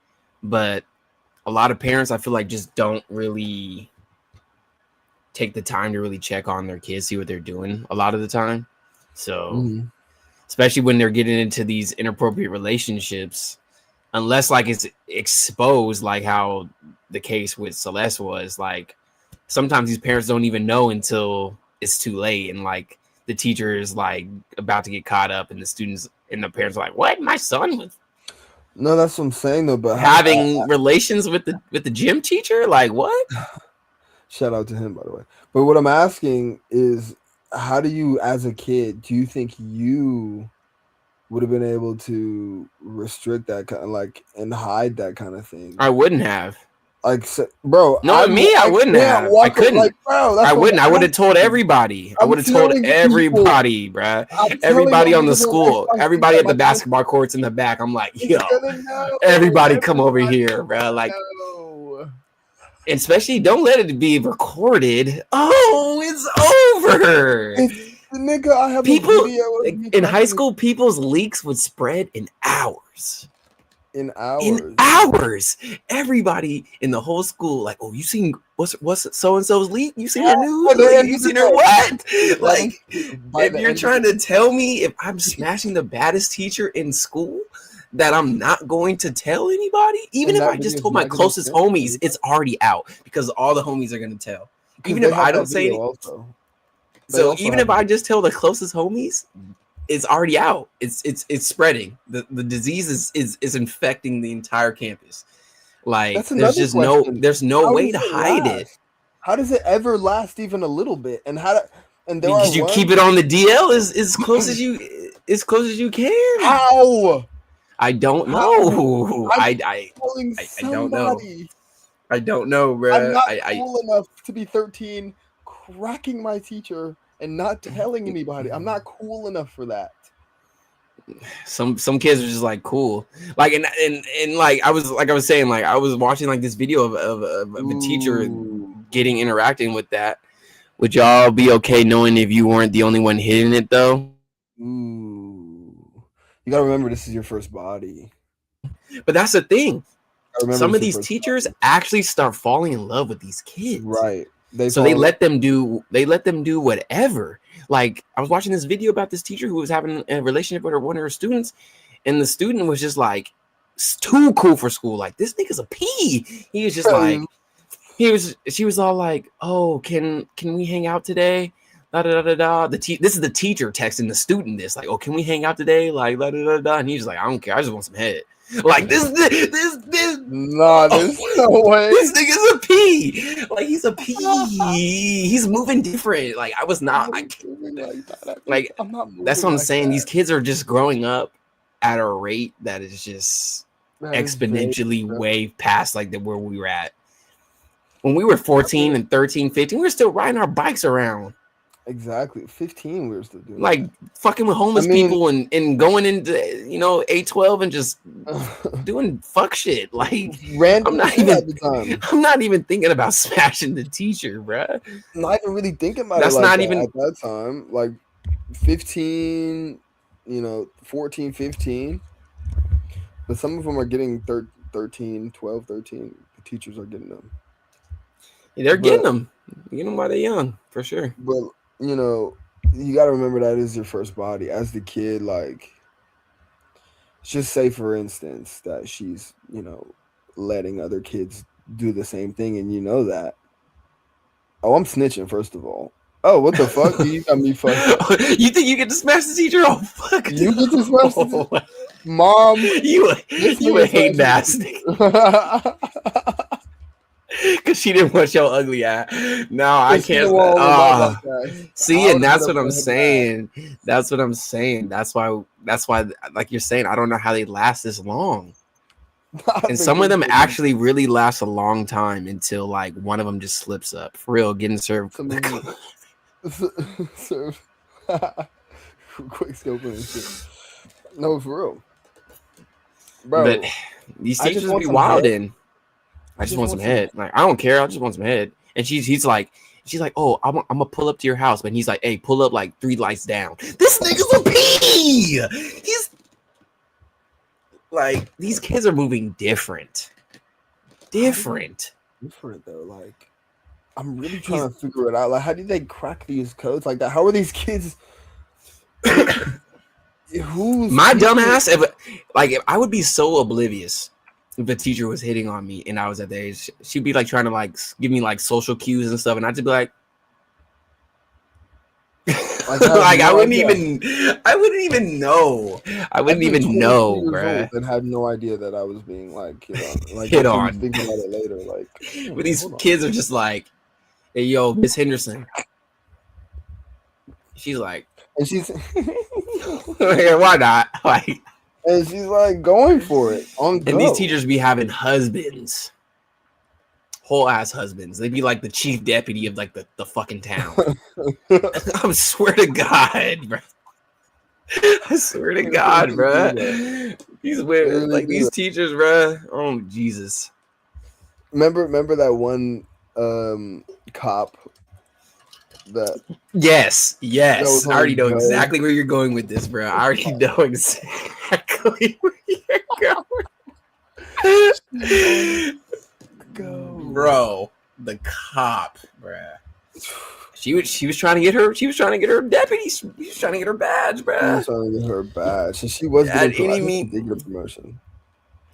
but a lot of parents I feel like just don't really take the time to really check on their kids, see what they're doing a lot of the time. So, Mhm. especially when they're getting into these inappropriate relationships, unless like it's exposed, like how the case with Celeste was, like sometimes these parents don't even know until it's too late, and like the teacher is like about to get caught up, and the students and the parents are like, "What? My son was No, that's what I'm saying though. But how? having relations with the gym teacher? Like what?" Shout out to him, by the way. But what I'm asking is, how do you, as a kid, do you think you would have been able to restrict that kind of like and hide that kind of thing? I wouldn't have. Like, bro, No, me, I I wouldn't can't have. I walk like, couldn't. bro. I That's what wouldn't. I I'm would have told asking. everybody. I I'm would have told telling people. everybody, bruh. I'm telling Everybody y'all on the niggas on school. Xbox Live Everybody that at my the cousin basketball courts in the back. I'm like, is yo, gonna know. everybody come over Everybody's here, bruh. Like, gonna know. especially don't let it be recorded. Oh, it's over. Nigga, I have a People video of me in high cracking school, people's leaks would spread in hours. in In hours. hours, everybody in the whole school, like, oh, you seen what's so and so's leak? You seen her news? By the Like, end you of the seen her day, what? that is Like, true. By if the you're end of trying the to tell me if I'm smashing the baddest teacher in school, that I'm not going to tell anybody, even and if that I just video is told my not getting closest sent to homies, anybody it's already out because all the homies are gonna tell. because Even they if have I that don't say video anything, also. They so also even have if I it. just tell the closest homies, it's already out. It's spreading. The disease is infecting the entire campus. Like That's another question. there's no How way does to it hide it last? How does it ever last even a little bit? And and there are because you keep ones. it on the DL as close as you can. How? I don't How? know. I'm I telling I don't know. somebody. I don't know, I'm bruh. not cool enough to be 13, cracking my teacher and not telling anybody. I'm not cool enough for that. Some kids are just like cool, like and like I was saying, like I was watching like this video of a teacher Ooh. interacting with that. Would y'all be okay knowing if you weren't the only one hitting it though? Ooh. You gotta remember this is your first body. But that's the thing. I remember Some it's of your these first teachers body. actually start falling in love with these kids. Right. They So they fall. let them do whatever. Like I was watching this video about this teacher who was having a relationship with one of her students, and the student was just like too cool for school. Like this nigga's a P. He was just like she was all like, "Oh, can we hang out today?" Da da da da. This is the teacher texting the student this like, "Oh, can we hang out today?" Like da da da da. And he's like, "I don't care. I just want some head." Like this. Nah, there's no way. This nigga's a P. Like he's a P. He's moving different. Like I was not. Moving like that. Like I'm not moving that's what I'm like saying. that. These kids are just growing up at a rate that is just exponentially way past like where we were at. When we were 14 and 13, 15, we were still riding our bikes around. Exactly. 15, we were still doing like that. Fucking with homeless people and going into 812 and just doing fuck shit. Like random shit at the time. I'm not even thinking about smashing the teacher, bruh. Not even really thinking about That's it like not that even at that time. Like 15, 14, 15. But some of them are getting 13, 12, 13. The teachers are getting them. They're getting them. Getting them while they're young, for sure. But, you got to remember that is your first body. As the kid, like, just say, for instance, that she's, letting other kids do the same thing, and you know that. Oh, I'm snitching, first of all. Oh, what the fuck? You got me fucked up. You think you get to smash the teacher? Oh, fuck. You get to smash the teacher? Mom. You a hate ass nigga. Because she didn't want your ugly ass. No, I can't. See, and that's what I'm saying. That's what I'm saying. That's why, like you're saying, I don't know how they last this long. And some of them actually really last a long time until like one of them just slips up. For real, getting served. Serve. Quick scoping and shit. No, for real. Bro, but these teachers be wilding. I just want some head. Like I don't care. I just want some head. And she's like, oh, I'm gonna pull up to your house. But he's like, hey, pull up like 3 lights down. This nigga's a P. He's like, these kids are moving different. Different though. Like, I'm really trying to figure it out. Like, how did they crack these codes like that? How are these kids? My dumbass. If I would be so oblivious if a teacher was hitting on me and I was at the age, she'd be like trying to like give me like social cues and stuff, and I'd just be like, like I wouldn't even know. I wouldn't even know, bruh. And had no idea that I was being like hit on. Thinking about it later, like. But these kids are just like, hey, yo, Miss Henderson. She's like, and she's why not? Like, and she's like going for it. And these teachers be having husbands, whole ass husbands. They'd be like the chief deputy of like the fucking town. I swear to God, bro. I swear to God, bro. These women, like these teachers, bro. Oh Jesus. Remember that one cop That Yes. that was I on already know go. exactly where you're going with this, bro. I already know exactly where you're She's on going. go. Bro, the cop, bruh. She was trying to get her deputy. She was trying to get her badge, She was bruh. trying to get her badge, and she was At getting. I any think she mean, did get a promotion.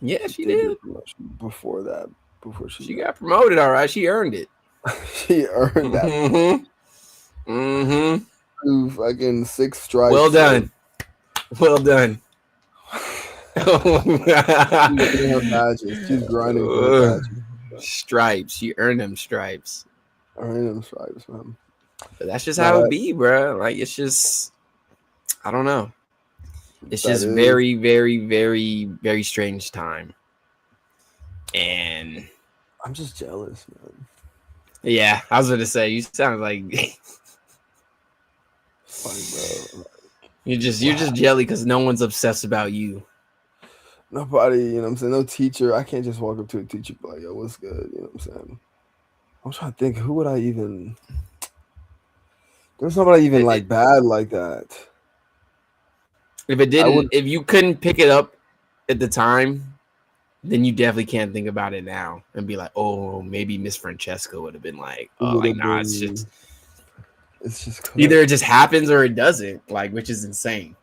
yeah, She she did get a did. promotion before that. Before she She got, got promoted. All right, she earned it. she earned that Mm-hmm. Mm-hmm. through fucking 6 Well stripes. done. Well done. She's getting her badges. She's grinding for her badges. Stripes. She earned them stripes. Earning them stripes, man. But that's just No, how it be, bro. Like it's just, I don't know. It's that just is. very, very, very, very strange time. And I'm just jealous, man. yeah, I was gonna say you sound like Like, bro, you're just jelly because no one's obsessed about you. nobody, you know what I'm saying? No teacher. I can't just walk up to a teacher and be like, yo, what's good? You know what I'm saying? I'm trying to think, who would I even. There's nobody even like bad like that. If you couldn't pick it up at the time, then you definitely can't think about it now and be like, oh, maybe Miss Francesca would have been like, oh, Would like have nah, been. It's just either crazy. it just happens or it doesn't, like, which is insane.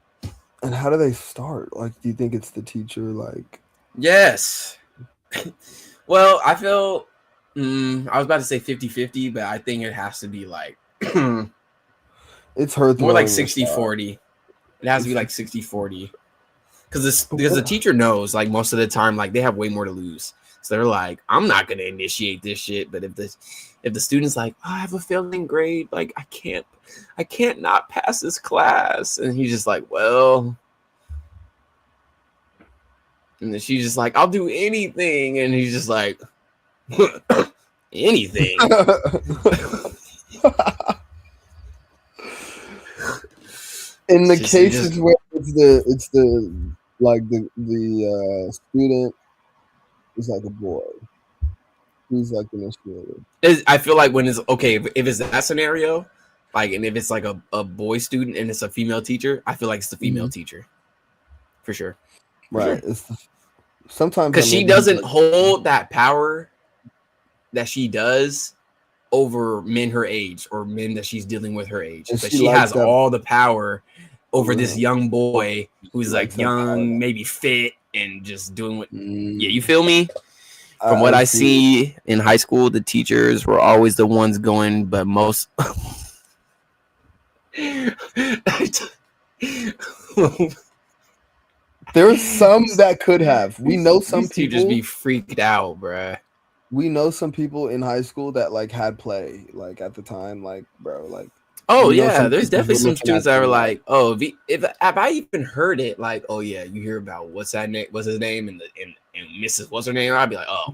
And how do they start? Like, do you think it's the teacher? Like, Yes. Well, I feel I was about to say 50-50, but I think it has to be like it's her more like throwing a shot. 60-40. It has to be like 60-40. Because But the what- teacher knows, like most of the time, like they have way more to lose. So they're like, I'm not gonna initiate this shit. But if the student's like, oh, I have a failing grade, like I can't not pass this class, and he's just like, well, and then she's just like, I'll do anything, and he's just like, anything. In the Just- cases just- where it's the like the student is like a boy, who's like initiated. I feel like when it's okay, if it's that scenario, like, and if it's like a boy student and it's a female teacher, I feel like it's the female teacher, for sure. Right. Sure. It's sometimes Because I she maybe doesn't hold that power that she does over men her age or men that she's dealing with her age. And But she she likes has that- all the power over this Yeah. young boy who's She like likes that power. young, maybe fit, and just doing what. Mm, Yeah, you feel me? From what I see in high school, the teachers were always the ones going, but most. There's some that could have. We know some These teachers people. be freaked out, bruh. We know some people in high school that like had play like at the time, like bro, like. Oh we know yeah, some there's teachers definitely were some looking students at that them are like, oh, if have I even heard it? Like, oh yeah, you hear about what's that name? What's his name? And Mrs. What's her name? I'd be like, oh,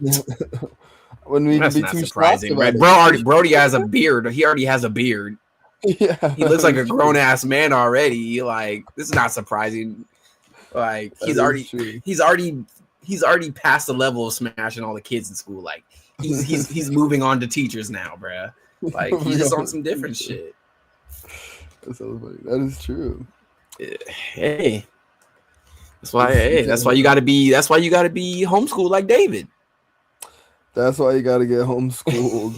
wouldn't even that's be not too surprising, shocked right? about it. Brody has a beard. He already has a beard. Yeah, He looks like a that's true. grown ass man already. Like, this is not surprising. Like, he's already past the level of smashing all the kids in school. Like, he's moving on to teachers now, bruh. Like, he's just on some different shit. That's so funny. That is true. Hey, that's why you gotta be homeschooled like David. That's why you got to get homeschooled,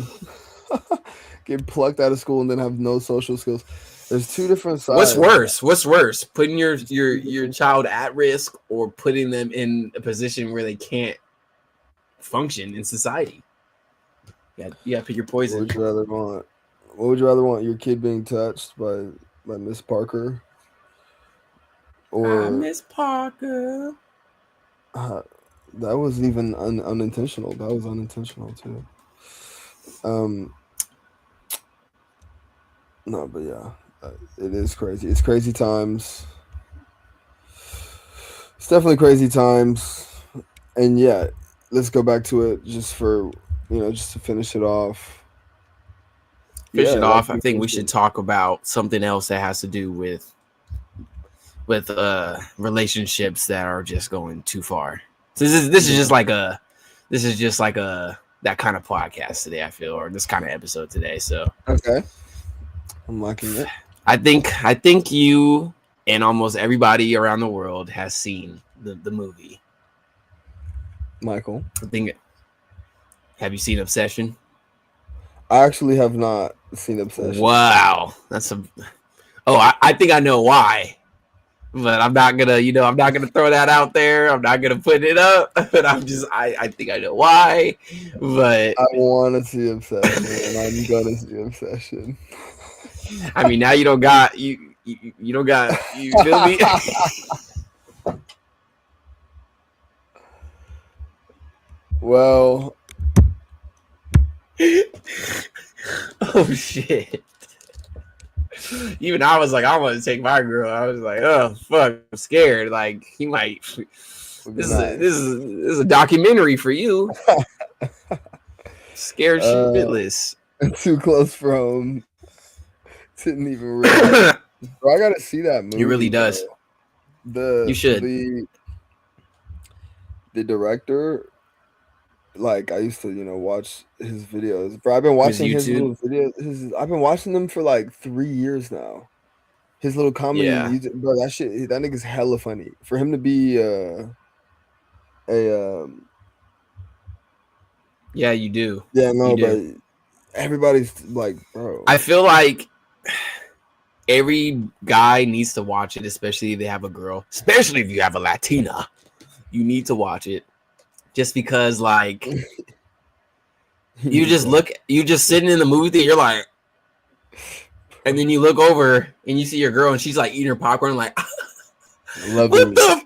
get plucked out of school, and then have no social skills. There's two different sides. What's worse? Putting your child at risk or putting them in a position where they can't function in society? You gotta pick your poison. What would you rather want? What would you rather want? Your kid being touched by Miss Parker, or Miss Parker? that was even unintentional. That was unintentional too. No, but yeah, it is crazy. It's crazy times. It's definitely crazy times, and yeah, let's go back to it just for just to finish it off. I think we should talk about something else that has to do with relationships that are just going too far. So this is just like a that kind of podcast today, I feel, or this kind of episode today. So okay, I'm liking it. I think you and almost everybody around the world has seen the movie. Michael. I think. Have you seen Obsession? I actually have not seen Obsession. Wow, that's a. Oh, I think I know why, but I'm not gonna. I'm not gonna throw that out there. I'm not gonna put it up. But I think I know why. But I want to see Obsession, and I'm gonna see Obsession. I mean, now you don't got you don't got you feel me? Well, Oh shit! Even I was like, I want to take my girl. I was like, oh fuck, I'm scared. Like he might. would be nice. This is a documentary for you. Scared shitless. Too close for home. Didn't even realize. Bro, I gotta see that movie. It really does. Bro. You should. The director, like I used to, watch his videos. Bro, I've been watching his little videos. I've been watching them for like 3 years now. His little comedy music, bro. That shit, that nigga's hella funny. For him to be yeah, you do. Yeah, no, but everybody's like, bro. I feel like every guy needs to watch it, especially if they have a girl, especially if you have a Latina. You need to watch it just because, like, you just sitting in the movie theater, you're like, and then you look over and you see your girl and she's like eating her popcorn, like, what the?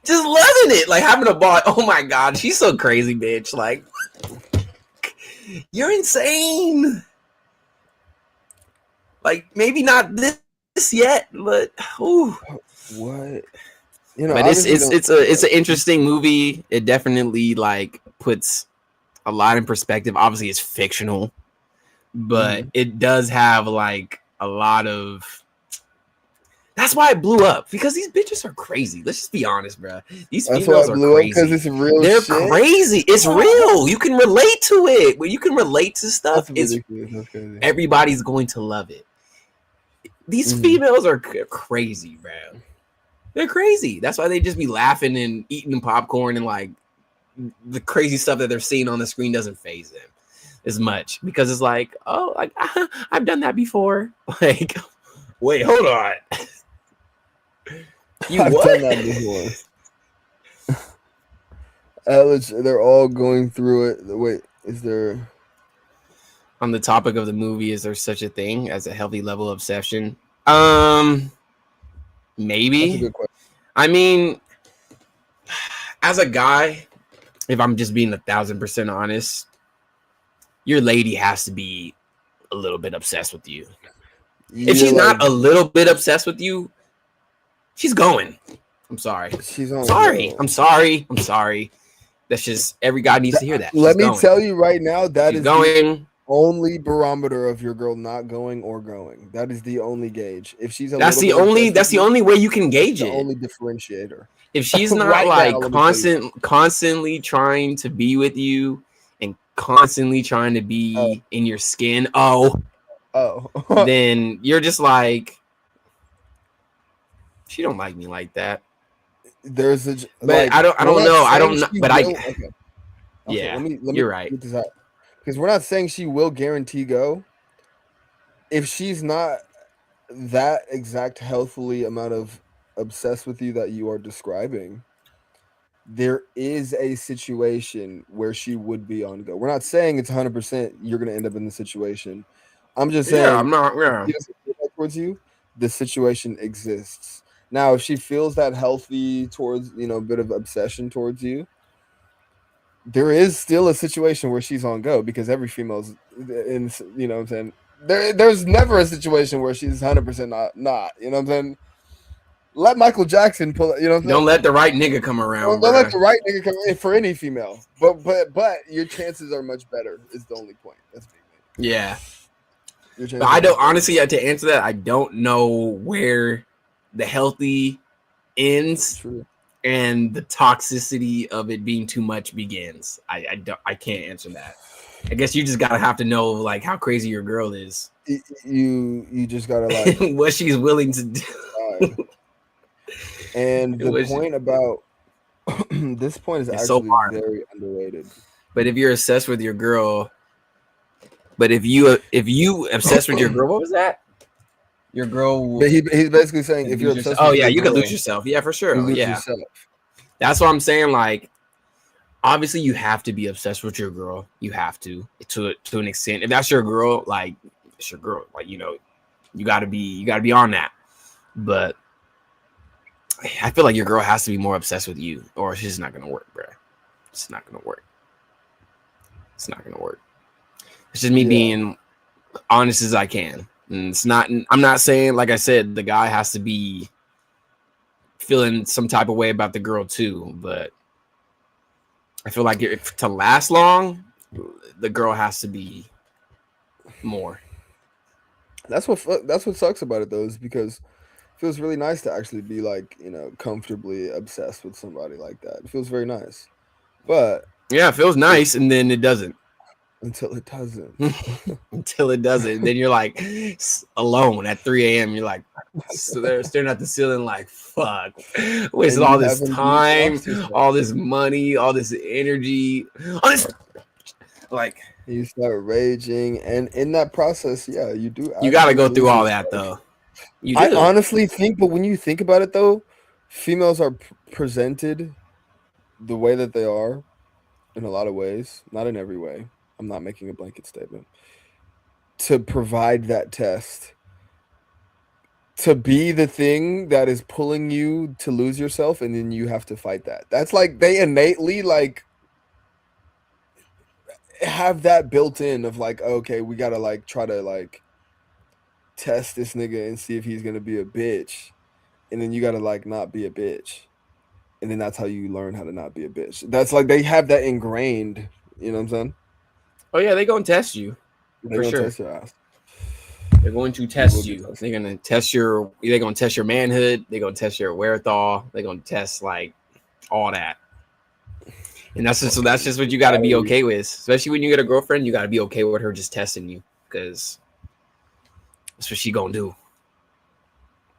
Just loving it, like having a ball. Oh my god, she's so crazy, bitch. Like, you're insane. Like, maybe not this yet, but ooh. What? But it's an interesting movie. It definitely like puts a lot in perspective. Obviously, it's fictional, but it does have like a lot of. That's why it blew up, because these bitches are crazy. Let's just be honest, bro. These females are crazy because it's real. They're crazy. It's real. You can relate to it. When you can relate to stuff, it's everybody's going to love it. These females are crazy, bro. They're crazy. That's why they just be laughing and eating popcorn, and like the crazy stuff that they're seeing on the screen doesn't faze them as much, because it's like, oh, like I've done that before. Like, wait, hold on. I've done that before. They're all going through it. Wait, is there? On the topic of the movie, is there such a thing as a healthy level of obsession? Maybe. That's a good question. I mean, as a guy, if I'm just being 1,000% honest, your lady has to be a little bit obsessed with you. If she's not a little bit obsessed with you, she's going. I'm sorry. I'm sorry. That's just, every guy needs to hear that. Let me tell you right now, that is the only barometer of your girl not going or going. That is the only gauge. If she's that's the only way you can gauge it. The only differentiator. If she's not right like now, constantly trying to be with you and constantly trying to be in your skin, then you're just like, she don't like me like that. There's a, but like, I don't know. But okay. Yeah, let me you're right. Because we're not saying she will guarantee go. If she's not that exact healthfully amount of obsessed with you that you are describing, there is a situation where she would be on go. We're not saying it's 100% you're going to end up in the situation. I'm just saying, I'm not. Yeah. Towards you, the situation exists. Now, if she feels that healthy towards, a bit of obsession towards you, there is still a situation where she's on go, because every female's in, what I'm saying? There's never a situation where she's 100% not, you know what I'm saying? Let Michael Jackson pull it, you know what I'm saying? Don't let the right nigga come around. Don't let the right nigga come in for any female. But your chances are much better is the only point. That's big. Yeah. But I don't, honestly, to answer that, I don't know where the healthy ends. True. And the toxicity of it being too much begins. I can't answer that. I guess you just gotta have to know like how crazy your girl is, You just gotta like what she's willing to do. decide. And the What she, point about this point is it's so actually hard. very underrated. But if you're obsessed with your girl, but if you obsessed with your girl, what was that? Your girl But he's basically saying could if you're lose yourself. obsessed Oh with yeah, your you could lose girl, yourself. Yeah, for you sure. lose Yeah, yourself. that's what I'm saying. Like, obviously, you have to be obsessed with your girl. You have to an extent. If that's your girl, like it's your girl. Like you gotta be on that. But I feel like your girl has to be more obsessed with you, or it's just not gonna work, bro. It's not gonna work. It's not gonna work. It's just me Yeah, being honest as I can. And it's not. I'm not saying, like I said, the guy has to be feeling some type of way about the girl too. But I feel like if to last long, the girl has to be more. that's what sucks about it though, is because it feels really nice to actually be like comfortably obsessed with somebody like that. It feels very nice, but Yeah, it feels it, nice, and then it doesn't. until it doesn't. Until it doesn't. Then you're like alone at 3 a.m. You're like staring at the ceiling, like fuck. Wasted And all you this haven't you've time, lost yourself. all this money, all this energy, all this like You start raging, and in that process, yeah, you do you got to actually go through lose all that yourself. though. You I do. honestly think, but when you think about it though, females are presented the way that they are in a lot of ways, not in every way. I'm not making a blanket statement. To provide that test, to be the thing that is pulling you to lose yourself, and then you have to fight that. That's like they innately like have that built in of like, okay, we gotta like try to like test this nigga and see if he's gonna be a bitch, and then you gotta like not be a bitch, and then that's how you learn how to not be a bitch. That's like they have that ingrained. You know what I'm saying? Oh yeah, they gonna test you They're for gonna sure. test your ass. They're going to You will test get you. tested. They're gonna test your. They're gonna test your manhood. They're gonna test your wherewithal. They're gonna test like all that. And that's just so that's Fucking just what you got to be battery. okay with. Especially when you get a girlfriend, you got to be okay with her just testing you because that's what she gonna do.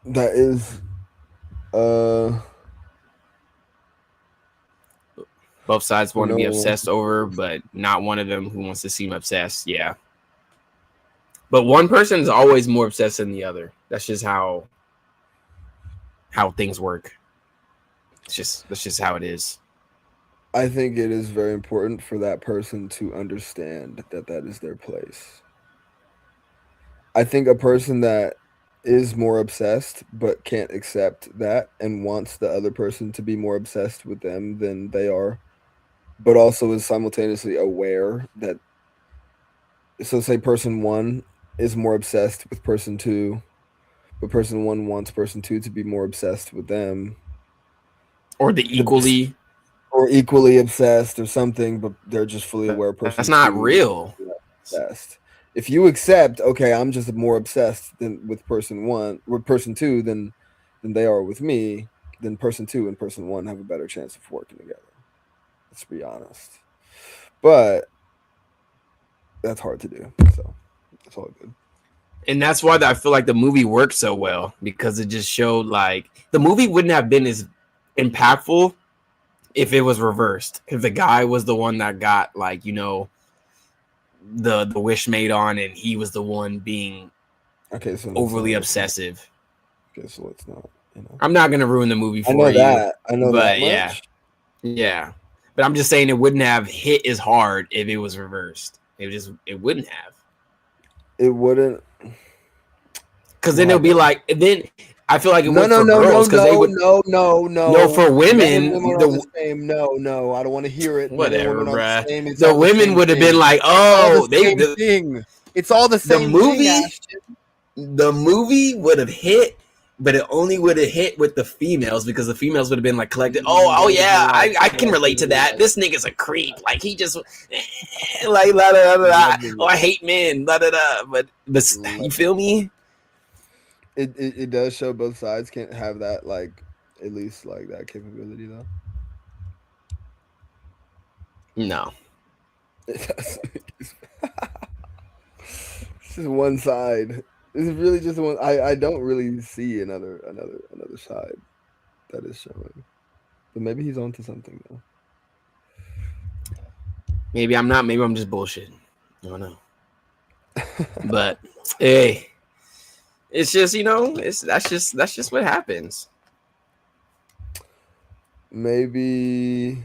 That is, uh, Both sides you want to be know, obsessed over, but not one of them who wants to seem obsessed. Yeah, but one person is always more obsessed than the other. That's just how things work. That's just how it is. I think it is very important for that person to understand that that is their place. I think a person that is more obsessed but can't accept that and wants the other person to be more obsessed with them than they are, but also is simultaneously aware that, so say person one is more obsessed with person two, but person one wants person two to be more obsessed with them, Or the but equally. or equally obsessed or something, but they're just fully aware That's person not two real. is not obsessed. If you accept, okay, I'm just more obsessed than with person one, with person two than they are with me, then person two and person one have a better chance of working together. Let's be honest. But that's hard to do. So that's all good. And that's why I feel like the movie worked so well because it just showed like the movie wouldn't have been as impactful if it was reversed. If the guy was the one that got like the wish made on, and he was the one being Okay, so overly let's not. obsessive. Okay, so let's not. You know, I'm not gonna ruin the movie I for know you, that. I know that but yeah, much. yeah. But I'm just saying it wouldn't have hit as hard if it was reversed. It wouldn't have. It wouldn't. Because then it'll be Why? like then I feel like it No, would no, for no, no, girls because they no, would no, no, no no. for Men and women women are the the same. No, no, I don't want to hear it. Men and whatever, women are the bruh. same. It's The all the women same would have been thing. like, It's all the oh, same thing. It's all the the same thing, movie Ashton. the movie would have hit, but it only would have hit with the females because the females would have been like collected. Oh They would have yeah, been like I can relate to collectively that. like This nigga's a creep. Like he just like la da da da. loving Oh, it. I hate men. La da da. But you Loving feel me? it does show both sides can't have that like at least like that capability though. No, It's just one side. It's really just one. I don't really see another side that is showing. But maybe he's onto something though. Maybe I'm not. Maybe I'm just bullshitting. I don't know. But hey, it's just that's just what happens. Maybe.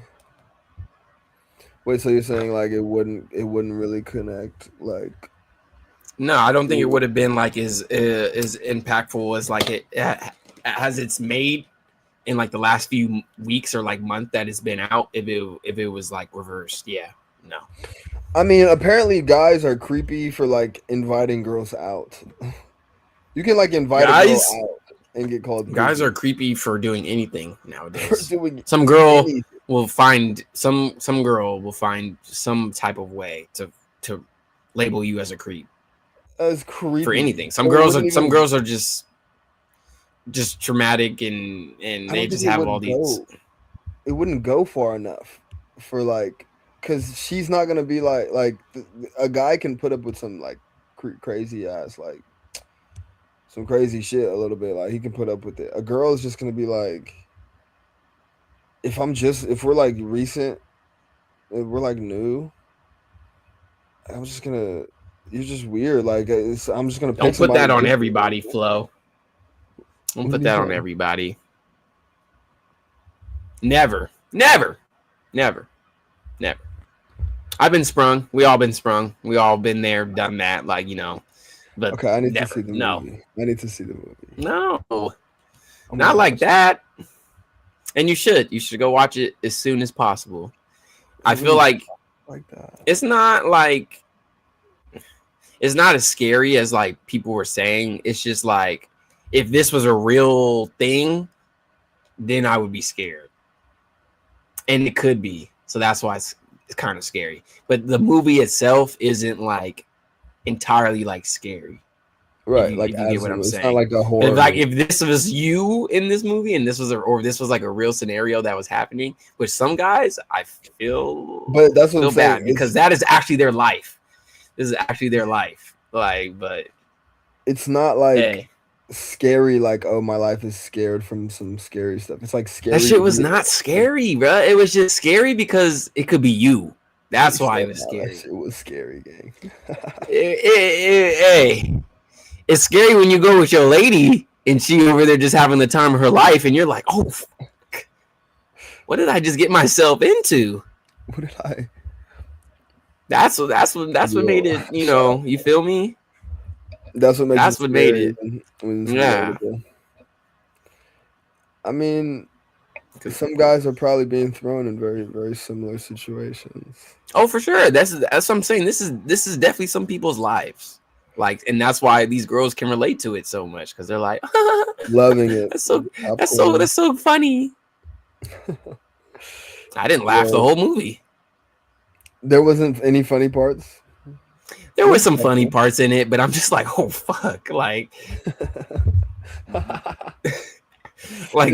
Wait, so you're saying like it wouldn't really connect like No, I don't think it would to have been like as impactful as like it as it's made in like the last few weeks or like month that it's been out. If it was like reversed, yeah, no. I mean, apparently guys are creepy for like inviting girls out. You can like invite a girl Guys, out and get called guys are creepy creepy for doing anything for nowadays. doing Some girl anything. will find some girl will find some type of way to label you as a creep As for creepy. anything. Or it wouldn't Some even girls are just traumatic and I they don't think just have all these. it wouldn't go far enough for like cuz she's not going to be a guy can put up with some like crazy ass like some crazy shit a little bit like he can put up with it. A girl is just going to be like if we're like recent, if we're like new, I'm just going to you're just weird like I'm just going to pick Don't put somebody that on different. everybody, Flo. Don't What are put you that on saying? everybody. Never, never, never, never. I've been sprung. We all been sprung. We all been there, done that. Like but Okay, I need to see never. the No, movie. I need to see the movie. no, I'm not gonna like watch it. that. And you should. You should go watch it as soon as possible. Is I it feel really like like that? it's not like it's not as scary as like people were saying. It's just like if this was a real thing, then I would be scared. And it could be. So that's why it's kind of scary. But the movie itself isn't like entirely like scary. Right, like If you get as what I'm it's not saying. like a But horror like movie. if this was you in this movie and this was like a real scenario that was happening with some guys, I But that's what I'm feel saying. bad because that is actually their life. This is actually their life. Like, but It's not like hey, scary. Like oh, my life is scared from some scary stuff. It's like that scary shit to was be. not scary, bro. It was just scary because it could be you. You That's why said it was no, that scary. shit was scary, gang. Hey, it's scary when you go with your lady and she over there just having the time of her life, and you're like, oh, what did I just get myself into? What did I? That's what made Yo, it. shut up. You feel me? That's what makes it That's what made scary it. when it's Yeah. relatable. I mean, 'Cause- some guys are probably being thrown in very very similar situations. Oh, for sure. That's what I'm saying. This is definitely some people's lives. Like, and that's why these girls can relate to it so much because they're like, Loving it. that's so Popcorn. that's so funny. I didn't laugh the Yeah. whole movie. There wasn't any funny parts. There It were was some funny funny. parts in it, but I'm just like, oh fuck, like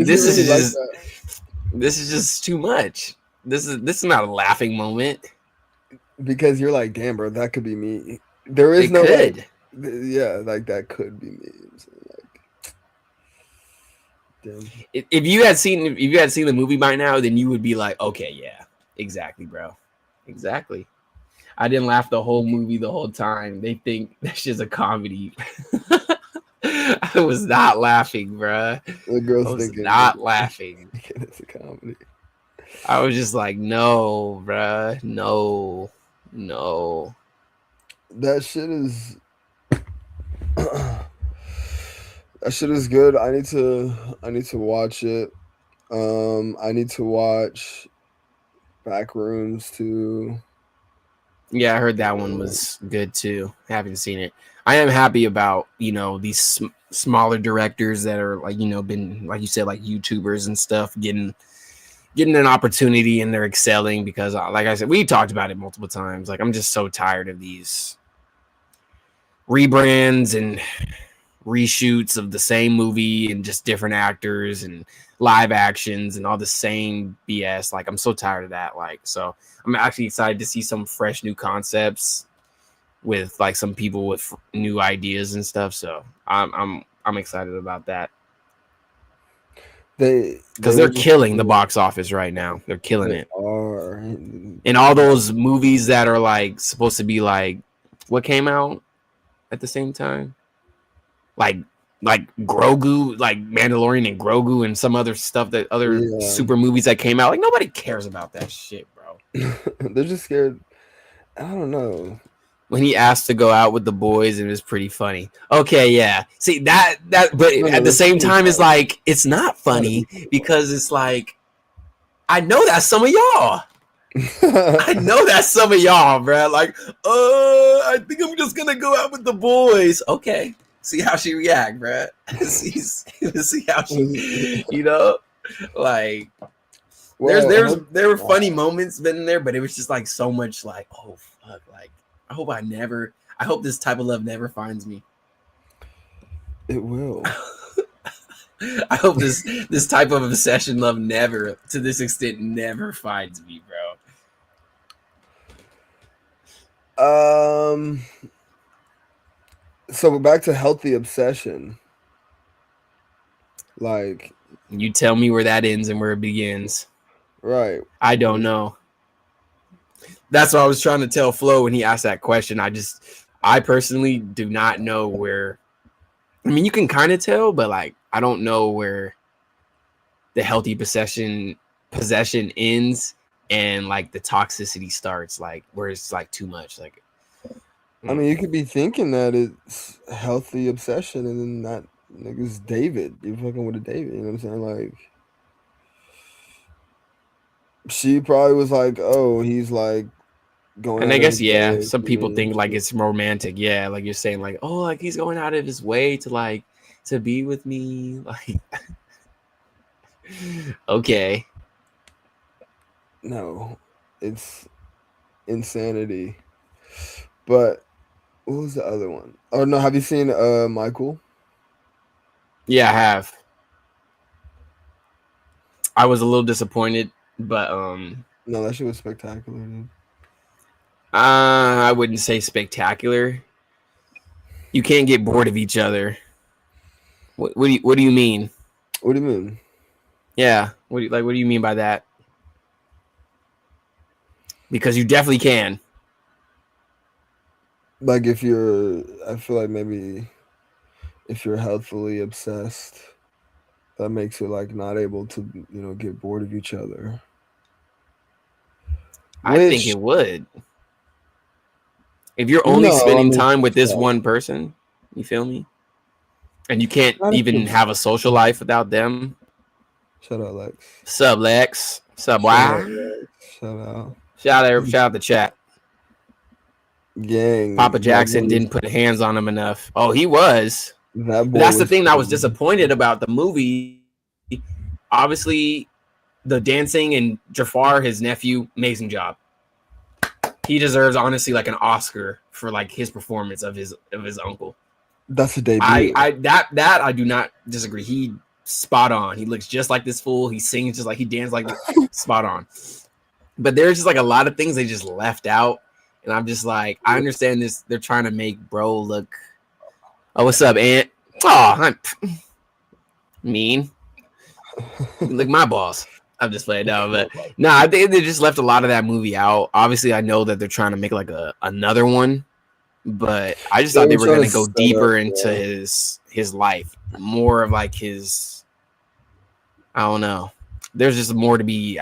Is it this really is like just that? too much. This is not a laughing moment. Because you're like, damn, bro, that could be me. There is It no like, could. yeah, like that could be me. I'm saying, like, damn. If you had seen the movie by now, then you would be like, okay, yeah, exactly, bro, exactly. I didn't laugh the whole movie the whole time. They think that's just a comedy. I was not laughing, bro. The I girl's was thinking, not laughing. it's a comedy. I was just like, no, bro, no, no. That shit is. That shit is good. I need to watch it. I need to watch Backrooms too. Yeah, I heard that one was good too. Haven't seen it. I am happy about these smaller directors that are like been like you said like YouTubers and stuff getting an opportunity and they're excelling because like I said we talked about it multiple times. Like I'm just so tired of these rebrands and reshoots of the same movie and just different actors and live actions and all the same BS. Like I'm so tired of that. Like so, I'm actually excited to see some fresh new concepts with like some people with new ideas and stuff. So I'm excited about that They because were they're just killing the box office right now. They're killing they it. are And all those movies that are like supposed to be like what came out at the same time, like Grogu, like Mandalorian and Grogu and some other stuff that other yeah. super movies that came out. Like nobody cares about that shit, bro. They're just scared. I don't know. When he asked to go out with the boys, it was pretty funny. Okay, yeah. See but No, at no, the that's same pretty time, it's funny. like it's not Gotta be funny because it's like I know that's some of y'all. I know that's some of y'all, bro. Like, I think I'm just gonna go out with the boys. Okay, see how she react, bro. see how she, like. Well, There were funny moments in there, but it was just like so much like, oh fuck, like I hope this type of love never finds me. it will. I hope this type of obsession love never to this extent never finds me, bro. Um. So back to healthy obsession. Like, You tell me where that ends and where it begins. right. I don't know. That's what I was trying to tell Flo when he asked that question. I personally do not know where. I mean, you can kind of tell, but like, I don't know where the healthy possession ends and like the toxicity starts. Like, where it's like too much. Like, I mean, you could be thinking that it's healthy obsession, and then that nigga's David. You're fucking with a David. You know what I'm saying? Like, she probably was like, "Oh, he's like going and I out of guess his yeah, way some for people me and think like shit." it's romantic. Yeah, like you're saying like, oh, like he's going out of his way to like to be with me. Like, okay. No, it's insanity. But what was the other one? Oh no, have you seen Michael? Yeah, I have. I was a little disappointed, but No, that shit was spectacular, dude. I wouldn't say spectacular. You can't get bored of each other. What do you mean? What do you mean? Yeah, what do you mean by that? Because you definitely can. Like if you're, I feel like maybe if you're healthily obsessed, that makes you like not able to, get bored of each other. I think Which it would. If you're only no, I spending mean, time with this shut one person, you feel me? And you can't not if even it's have a social life without them. shut up, Lex. Sub Lex, sub Shut up, why? Lex. Shut out. Shout out the chat. Papa Gang, that Jackson boy, didn't put hands on him enough. Oh, he was. that But boy that's the was thing that I was crazy. disappointed about the movie. Obviously, the dancing and Jafar, his nephew, amazing job. He deserves honestly like an Oscar for like his performance of his uncle. That's a debut. That I do not disagree. He spot on. He looks just like this fool. He sings just like he dances like spot on. But there's just like a lot of things they just left out, and I'm just like, I understand this. They're trying to make bro look. Oh, what's up, Aunt? Oh, I'm mean. Look, my boss. I'm just playing now, but nah, I think they just left a lot of that movie out. Obviously, I know that they're trying to make like another one, but I just They thought they were were trying to gonna go set up. deeper into his life, more of like his. I don't know. There's just more to be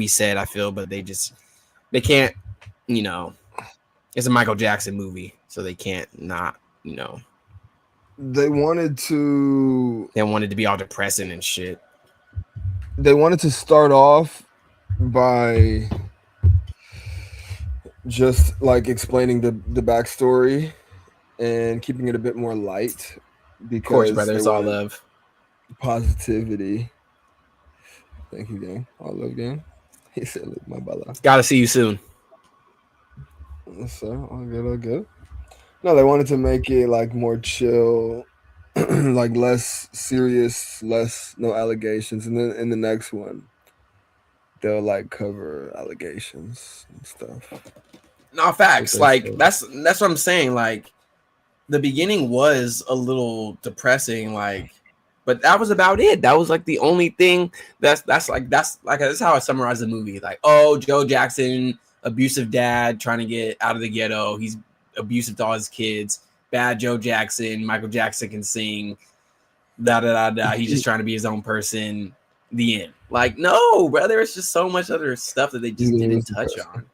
said. I feel, but they can't. You know, it's a Michael Jackson movie, so they can't not. You know, They wanted to. they wanted to be all depressing and shit. They wanted to start off by just like explaining the backstory and keeping it a bit more light Of course, because brother, they it's all wanted love. positivity. Thank you, gang. All love, gang. He said, "Look, my brother." Got to see you soon. So all good, all good. No, they wanted to make it like more chill like less serious, less no allegations, and then in the next one they'll like cover allegations and stuff. No That's what facts. they Like say. that's what I'm saying. Like the beginning was a little depressing. Like, but that was about it. That was like the only thing. That's how I summarize the movie. Like, oh, Joe Jackson, abusive dad, trying to get out of the ghetto. He's abusive to all his kids. Bad Joe Jackson. Michael Jackson can sing. Da da da da. He's just trying to be his own person. The end. Like, no, brother. It's just so much other stuff that they just It didn't was touch depressing. on.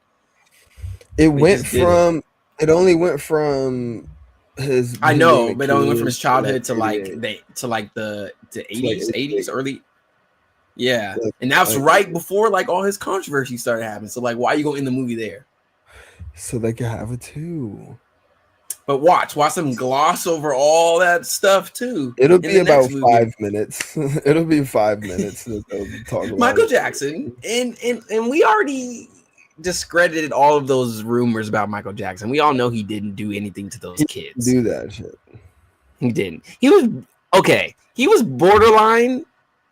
It They went just didn't. from it only went from I him being know, a but it kid only went from his to like childhood to like 88 the to like 80s, 80s, 88. early. Yeah. Like, And that's like right before like all his controversy started happening. So like why are you going in the movie there? so they could have it too. But watch them gloss over all that stuff too It'll in be the next about movie. 5 minutes. It'll be 5 minutes that they'll talk about Michael it. Jackson, and we already discredited all of those rumors about Michael Jackson. We all know he didn't do anything to those He didn't kids. do that shit. He didn't. He was okay. He was borderline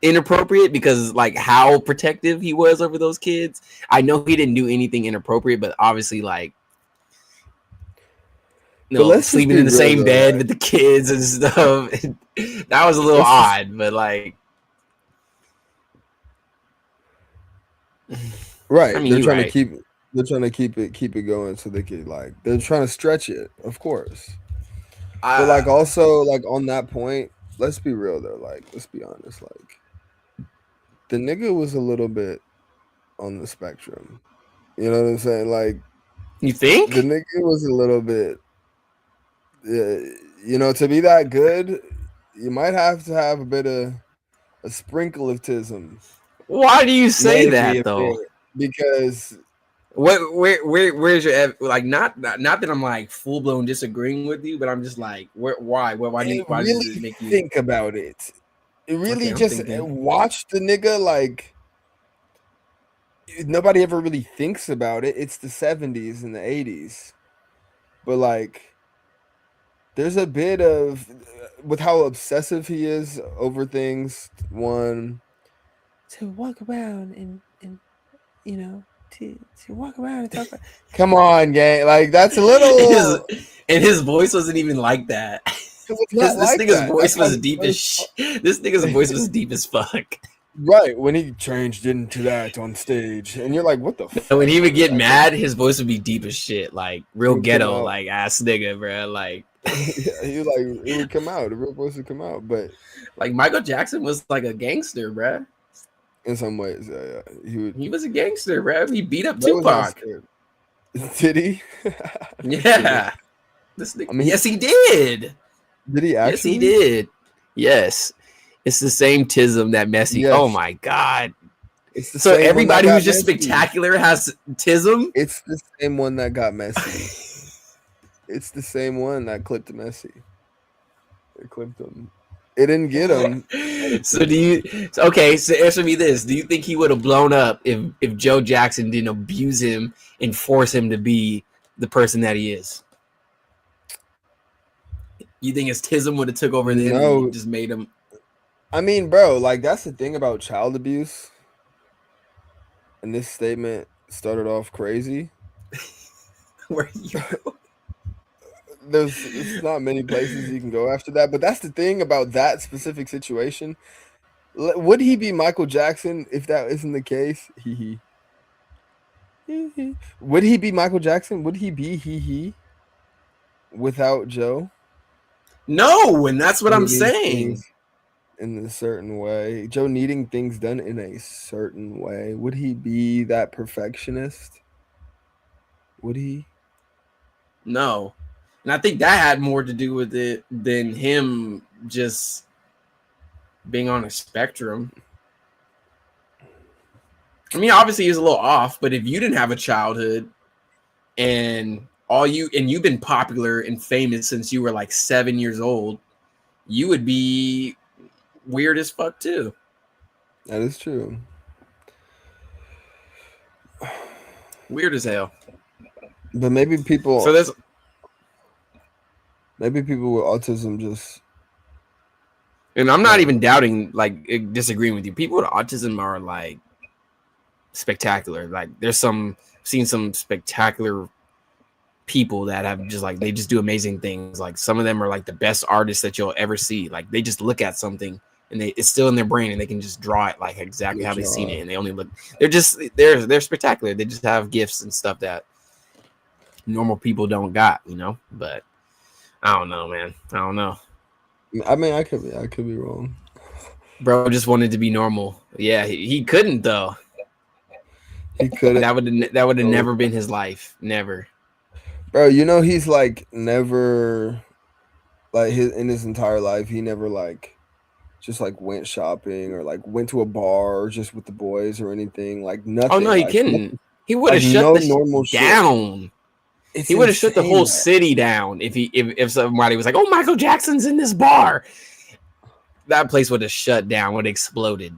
inappropriate because like how protective he was over those kids. I know he didn't do anything inappropriate, but obviously like But let's just sleeping be in the real same though. bed Like, with the kids and stuff. That was a little let's just odd, but like I right. mean, you're right. They're trying to keep it going so they could like they're trying to stretch it, of course. But I like also like on that point, let's be real though. Like let's be honest. Like the nigga was a little bit on the spectrum. You know what I'm saying? Like you the think? nigga was a little bit. To be that good, you might have to have a bit of a sprinkle of tism. Why do you say Maybe that a though? bit because Where's your like not that I'm like full blown disagreeing with you, but I'm just like why does it really make you think about it. okay? Really I'm just thinking. watch the nigga like nobody ever really thinks about it. It's the 70s and the 80s. But like there's a bit of with how obsessive he is over things. One to walk around and to walk around and talk about. Come on, gang! Like that's a his little and his voice wasn't even like that. because it's not This like nigga's that. That's voice how was he deep as first. this nigga's voice was deep as fuck. Right when he changed into that on stage, and you're like, "What the And when fuck?" he would get Like, mad, his voice would be deep as shit, like it real would come ghetto, out. like ass nigga, bro. Like, Yeah, he like it would come out. The real voice would come out, but like Michael Jackson was like a gangster, bro. in some ways, yeah, he would. He was a gangster, bro. He beat up Bro was not Tupac. scared. Did he? Did he? Yeah, this nigga. I mean, Yes, he did. did he Yes, he actually? did. Yes, it's the same tism that Messi. Oh Yes, my god. it's the So same one that everybody got who's just messy. spectacular has tism. It's the same one that got messy. It's the same one that clipped Messi. It clipped him. It didn't get him, but it So clipped do him. you? Okay, so answer me this: do you think he would have blown up if Joe Jackson didn't abuse him and force him to be the person that he is? You think his tism would have took over then and No, just made him? I mean, bro, like that's the thing about child abuse. And this statement started off crazy. Where you go? There's it's not many places you can go after that, but that's the thing about that specific situation. Would he be Michael Jackson if that isn't the case? Hee hee. Hee hee. Would he be Michael Jackson? Would he be hee hee without Joe No, and that's what I'm needing saying. things in a certain way? Joe needing things done in a certain way. Would he be that perfectionist? Would he? No, and I think that had more to do with it than him just being on a spectrum. I mean, obviously he's a little off, but if you didn't have a childhood and you've been popular and famous since you were like 7 years old, you would be weird as fuck too. That is true. Weird as hell. But So there's maybe people with autism just And I'm not No, even doubting, like, disagreeing with you. People with autism are like spectacular. Like, there's seen some spectacular people that have just like they just do amazing things. Like some of them are like the best artists that you'll ever see. Like they just look at something and it's still in their brain and they can just draw it like exactly how they've seen it. And they only look. They're spectacular. They just have gifts and stuff that normal people don't got. But I don't know, man. I don't know. I mean, I could be wrong. Bro just wanted to be normal. Yeah, he couldn't though. He couldn't. That would have never been his life. Never. Bro, he's like never, like in his entire life, he never like just like went shopping or like went to a bar or just with the boys or anything. Like Oh no, nothing. he Like couldn't. He would like have shut no the normal down. shit. It's He would have shut the insane, whole man. city down if somebody was like, "Oh, Michael Jackson's in this bar." That place would have shut down, would have exploded.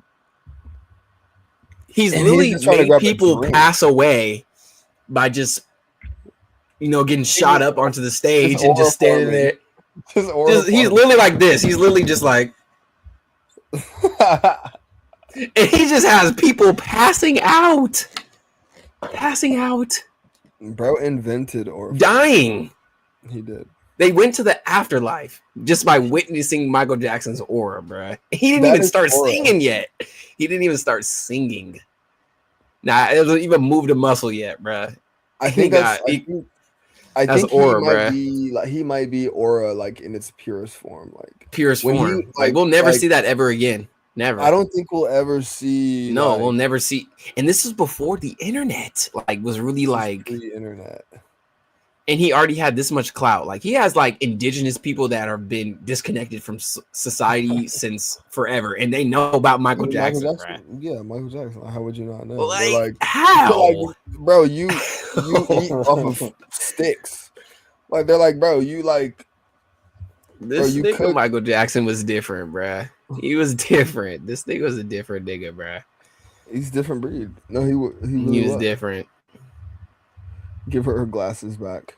He's And he's literally just trying to made grab a people drink. pass away by just getting shot up onto the stage and just standing there. He's literally like this. He's literally just like, and he just has people passing out. Bro invented or dying. He did. They went to the afterlife just by witnessing Michael Jackson's aura, bro. He didn't even start singing yet. He didn't even start singing. Nah, it doesn't even move the muscle yet, bro. I think that's aura, bro. He might be aura like in its purest form, like purest form. Like we'll never see that ever again. Never. I don't think we'll ever see. No, we'll never see. And this is before the internet, like, was really like the internet. And he already had this much clout. Like he has like indigenous people that have been disconnected from society since forever, and they know about Michael Jackson. Right? Yeah, Michael Jackson. How would you not know? Like how? Like, bro, you eat off of sticks. Like they're like, bro, you like. This nigga Michael Jackson was different, bruh. He was different. This nigga was a different nigga, bruh. He's a different breed. No, he was different. Give her glasses back.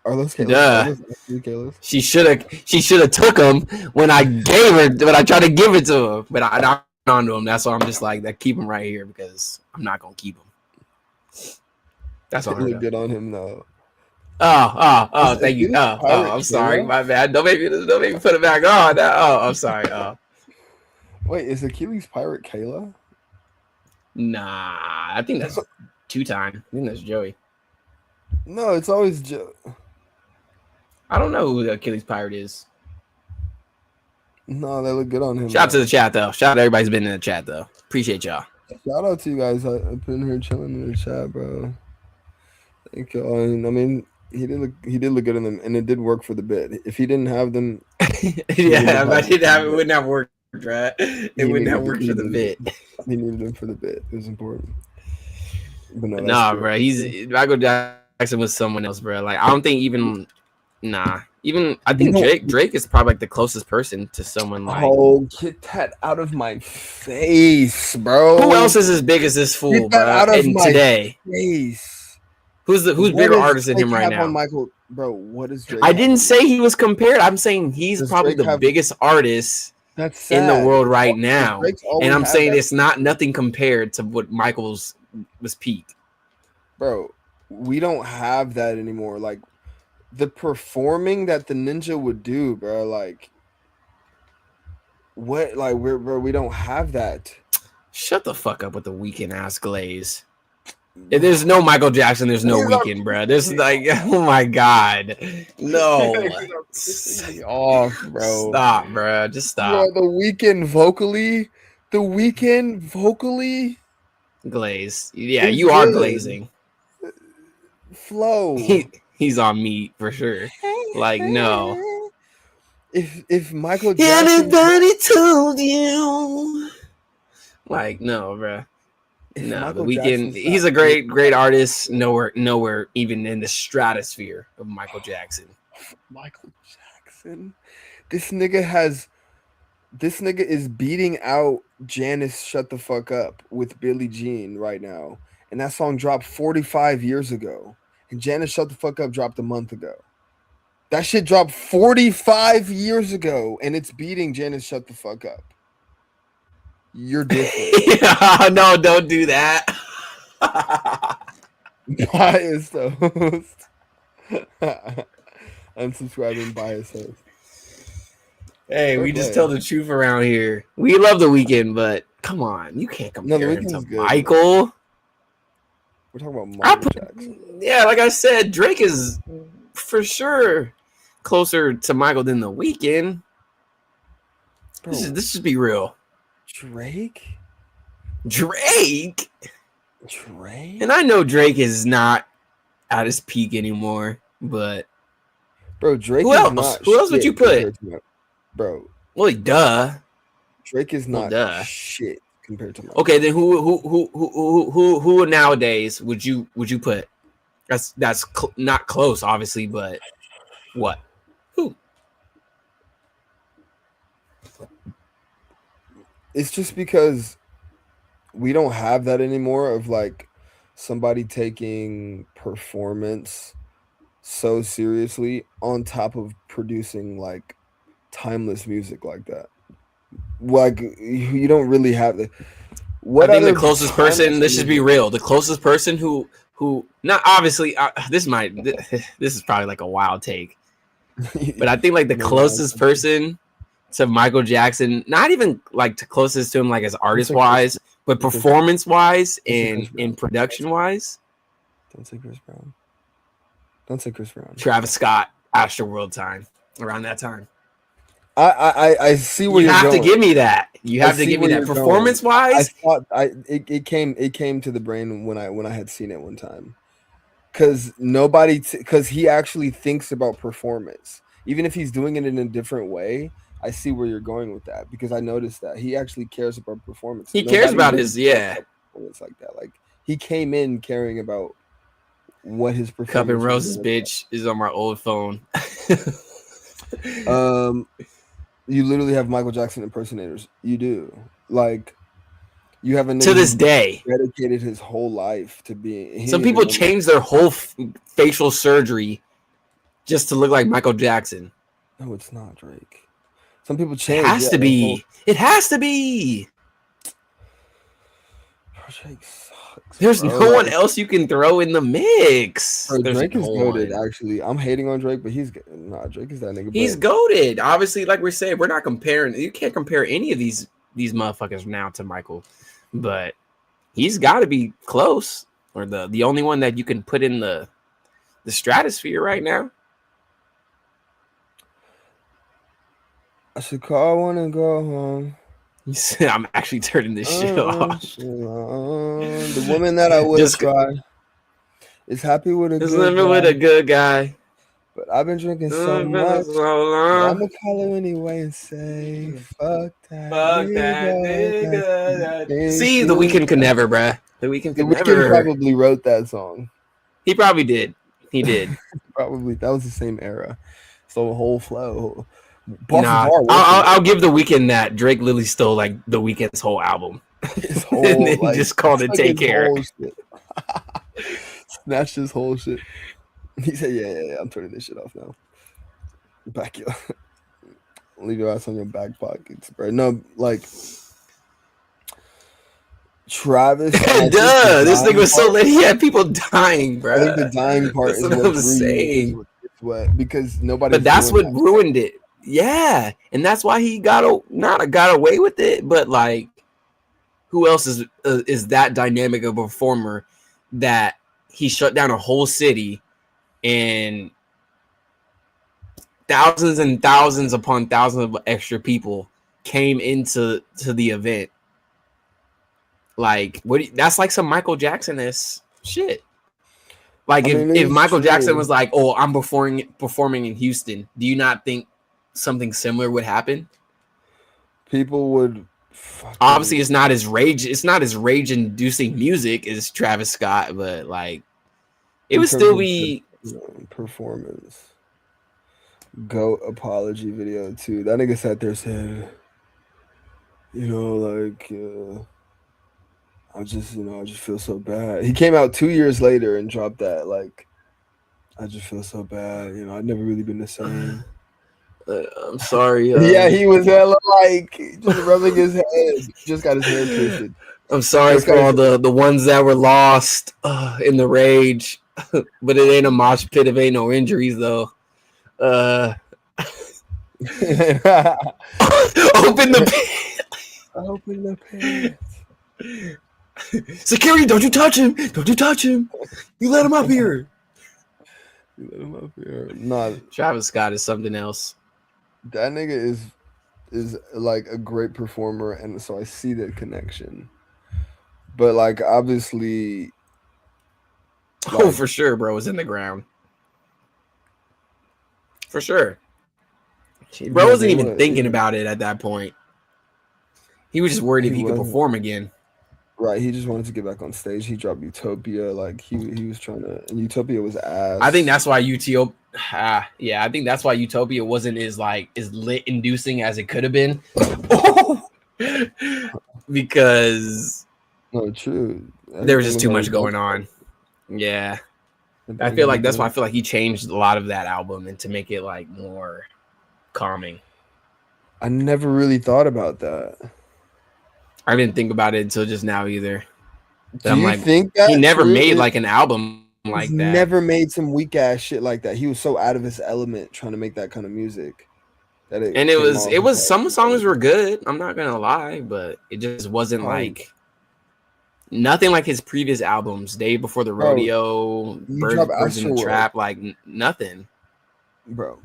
Are those Kayla's? Duh. She should have took them when I tried to give it to her, but I knocked onto him. That's why I'm just like that. Keep him right here because I'm not gonna keep him. That's all. Look good on him though. Oh, thank you. I'm sorry, my bad. Don't make me put it back on. I'm sorry. Wait, is Achilles Pirate Kayla? Nah, I think that's 2-time. I think that's Joey. No, it's always Joe. I don't know who the Achilles Pirate is. No, they look good on him. Shout out to the chat though. Shout out to everybody's been in the chat though. Appreciate y'all. Shout out to you guys. I've been here chilling in the chat, bro. Thank you. I mean, he did look good in them, and it did work for the bit. If he didn't have them, yeah, if I didn't have it, wouldn't have worked, right? It wouldn't have worked for the bit. He needed them for the bit. It was important. But no, nah, bro. Michael Jackson was someone else, bro. Like I don't think even I think Drake is probably like the closest person to someone like. Oh, get that out of my face, bro. Who else is as big as this fool, bro? Out of my today. Face. Who's bigger artist than him right now? Michael, bro, what is Drake? I didn't say he was compared. I'm saying he's probably the biggest artist in the world right now. And I'm saying it's nothing compared to what Michael's was peak. Bro, we don't have that anymore. Like the performing that the ninja would do, bro. Like what? Like we don't have that. Shut the fuck up with the Weeknd ass glaze. If there's no Michael Jackson, there's no Weeknd, bro. There's like, oh my god, no. Off, bro. Stop, bro. Just stop. Bro, the Weeknd vocally. Glaze. Yeah, you are glazing. Flow. He's on me for sure. Like no. If Michael Jackson. Anybody told you? Like no, bro. No, the Weeknd. He's a great artist. Nowhere even in the stratosphere of Michael Jackson. Michael Jackson. This nigga is beating out Janice Shut the Fuck Up with Billie Jean right now. And that song dropped 45 years ago. And Janice Shut the Fuck Up dropped a month ago. That shit dropped 45 years ago, and it's beating Janice Shut the Fuck Up. You're different. No, don't do that. Biased host. Unsubscribing biased host. Hey, Fair we just play. tell the truth around here. We love The Weeknd, but come on, you can't No, The compare him to Weeknd's good, Michael. We're talking about I Michael put, Jackson. yeah, like I said, Drake is for sure closer to Michael than The Weeknd. Bro, This should be real. Drake? Drake? Drake? And I know Drake is not at his peak anymore, but Bro, Drake who is else? not Who else would shit you put? compared to Bro, Well, duh. Drake is Well, not duh. shit compared to Michael. Okay, then who nowadays would you put? That's not close, obviously, but what? Who? It's just because we don't have that anymore of like somebody taking performance so seriously on top of producing like timeless music like that. Like you don't really have the what I think the other closest timeless person. Let's just be music? real. The closest person who not obviously. This is probably like a wild take, but I think like the closest person to Michael Jackson, not even like the closest to him like as artist wise, but performance wise and in production wise. Don't say Chris Brown. Don't say Chris Brown. Travis Scott, Astroworld time, around that time. I see where you you're have going. to give me that. You have to give me that. Performance wise, I thought it came to the brain when I had seen it one time. Because because he actually thinks about performance, even if he's doing it in a different way. I see where you're going with that because I noticed that he actually cares about performance. He cares about his performance like that. Like he came in caring about what his performance. Cup and Roses bitch is on my old phone. You literally have Michael Jackson impersonators. You do. Like you have a nigga to this day dedicated his whole life to being. Some people change their whole facial surgery just to look like Michael Jackson. No, it's not Drake. Some people change. It has to be. It has to be. Drake sucks. There's no one else you can throw in the mix. Bro, Drake is goated. Actually, I'm hating on Drake, but Drake is that nigga. He's goated. Obviously, like we're saying, we're not comparing. You can't compare any of these motherfuckers now to Michael, but he's got to be close, or the only one that you can put in the stratosphere right now. I should call one and go home. You said I'm actually turning this shit off. The woman that I would try is happy with a good guy. But I've been drinking so much. I'm gonna call her anyway and say, "Fuck that, nigga." See, The Weeknd could never, bruh. The Weeknd probably wrote that song. He probably did. He did. Probably that was the same era. So the whole flow. Nah, I'll give The Weeknd that. Drake literally stole like The Weeknd's whole album. His whole, and then he just called it "Take Care." Snatched his whole shit. He said, "Yeah, I'm turning this shit off now. Back you. Leave your ass on your back pockets, bro." No, like Travis. Duh, this nigga was so lit. He had people dying, bro. I think the dying part is what I'm saying. Because nobody. But that's what ruined it. Yeah, and that's why he got away with it. But like, who else is that dynamic of a performer that he shut down a whole city and thousands and thousands upon thousands of extra people came into the event? Like, that's like some Michael Jackson-esque shit. Like, if Michael Jackson was like, "Oh, I'm performing in Houston," do you not think something similar would happen? People would. Obviously, it's not as rage-inducing music as Travis Scott, but like, it would still be performance. Goat apology video too. That nigga sat there said, I just feel so bad. He came out 2 years later and dropped that like I just feel so bad. You know, I've never really been the same. I'm sorry. Yeah, he was hella like just rubbing his head. Just got his hair twisted. I'm sorry Just for got his all the ones that were lost in the rage, but it ain't a mosh pit if ain't no injuries though. Open the pit. Open the pit. Security, don't you touch him. Don't you touch him. You let him up here. You let him up here. Nah, Travis Scott is something else. that nigga is like a great performer, and so I see that connection. But like obviously, Oh, like for sure, bro. Was in the ground. For sure. Bro yeah, wasn't they even was thinking about it at that point. He was just worried if he he could wasn't perform again. right. He just wanted to get back on stage. He dropped Utopia. Like he was trying to, and Utopia was I think ass. that's why I think that's why Utopia wasn't as lit inducing as it could have been. Because No, true. there was Everything just was too already much done. going on. Yeah. Everything I was feel already like that's why I done. feel like he changed a lot of that album and to make it like more calming. I never really thought about that. I didn't think about it until just now either. But Do I'm you like, think he that never true? made like an album He's like that. never made some weak ass shit like that. He was so out of his element trying to make that kind of music that it And came off it as was like some songs were good. I'm not gonna lie, but it just wasn't bro, like nothing like his previous albums. Day Before the bro, Rodeo, you drop Birds in the Astroworld, Trap, like nothing. bro.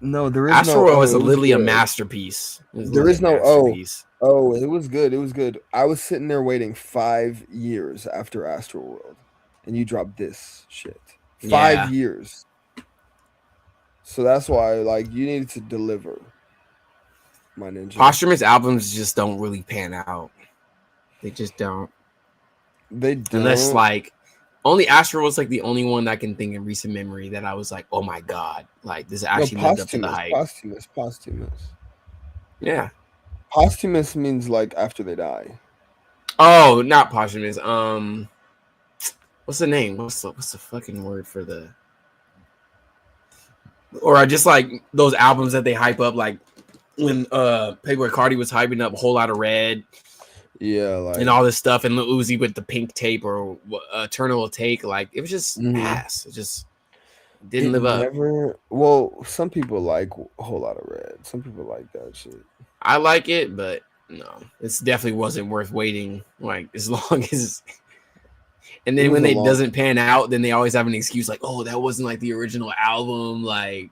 No, there is no Astroworld oh, was it was literally a good. masterpiece. It was There literally is a no oh. masterpiece. Oh, it was good. It was good. I was sitting there waiting 5 years after Astroworld, and you dropped this shit. Five Yeah. years. So that's why, like, you needed to deliver, my ninja. Posthumous albums just don't really pan out. They just don't. They Unless don't. like only Astro was like the only one that I can think in recent memory that I was like, oh my god, like this No, actually lived up to the posthumous, hype. posthumous, posthumous. Yeah. Posthumous means like after they die. Oh, not posthumous. What's the name? What's the fucking word for the? Or I just like those albums that they hype up, like when Playboy Cardi was hyping up a whole lot of red Yeah, and like all this stuff, and Lil Uzi with the pink tape or Eternal Take, like it was just mhm. ass. It just didn't It live up. never. Well, some people like a whole lot of red. Some people like that shit. I like it, but no, it's definitely wasn't worth waiting like as long as. And It then was when a it long. doesn't pan out, then they always have an excuse like, "Oh, that wasn't like the original album." Like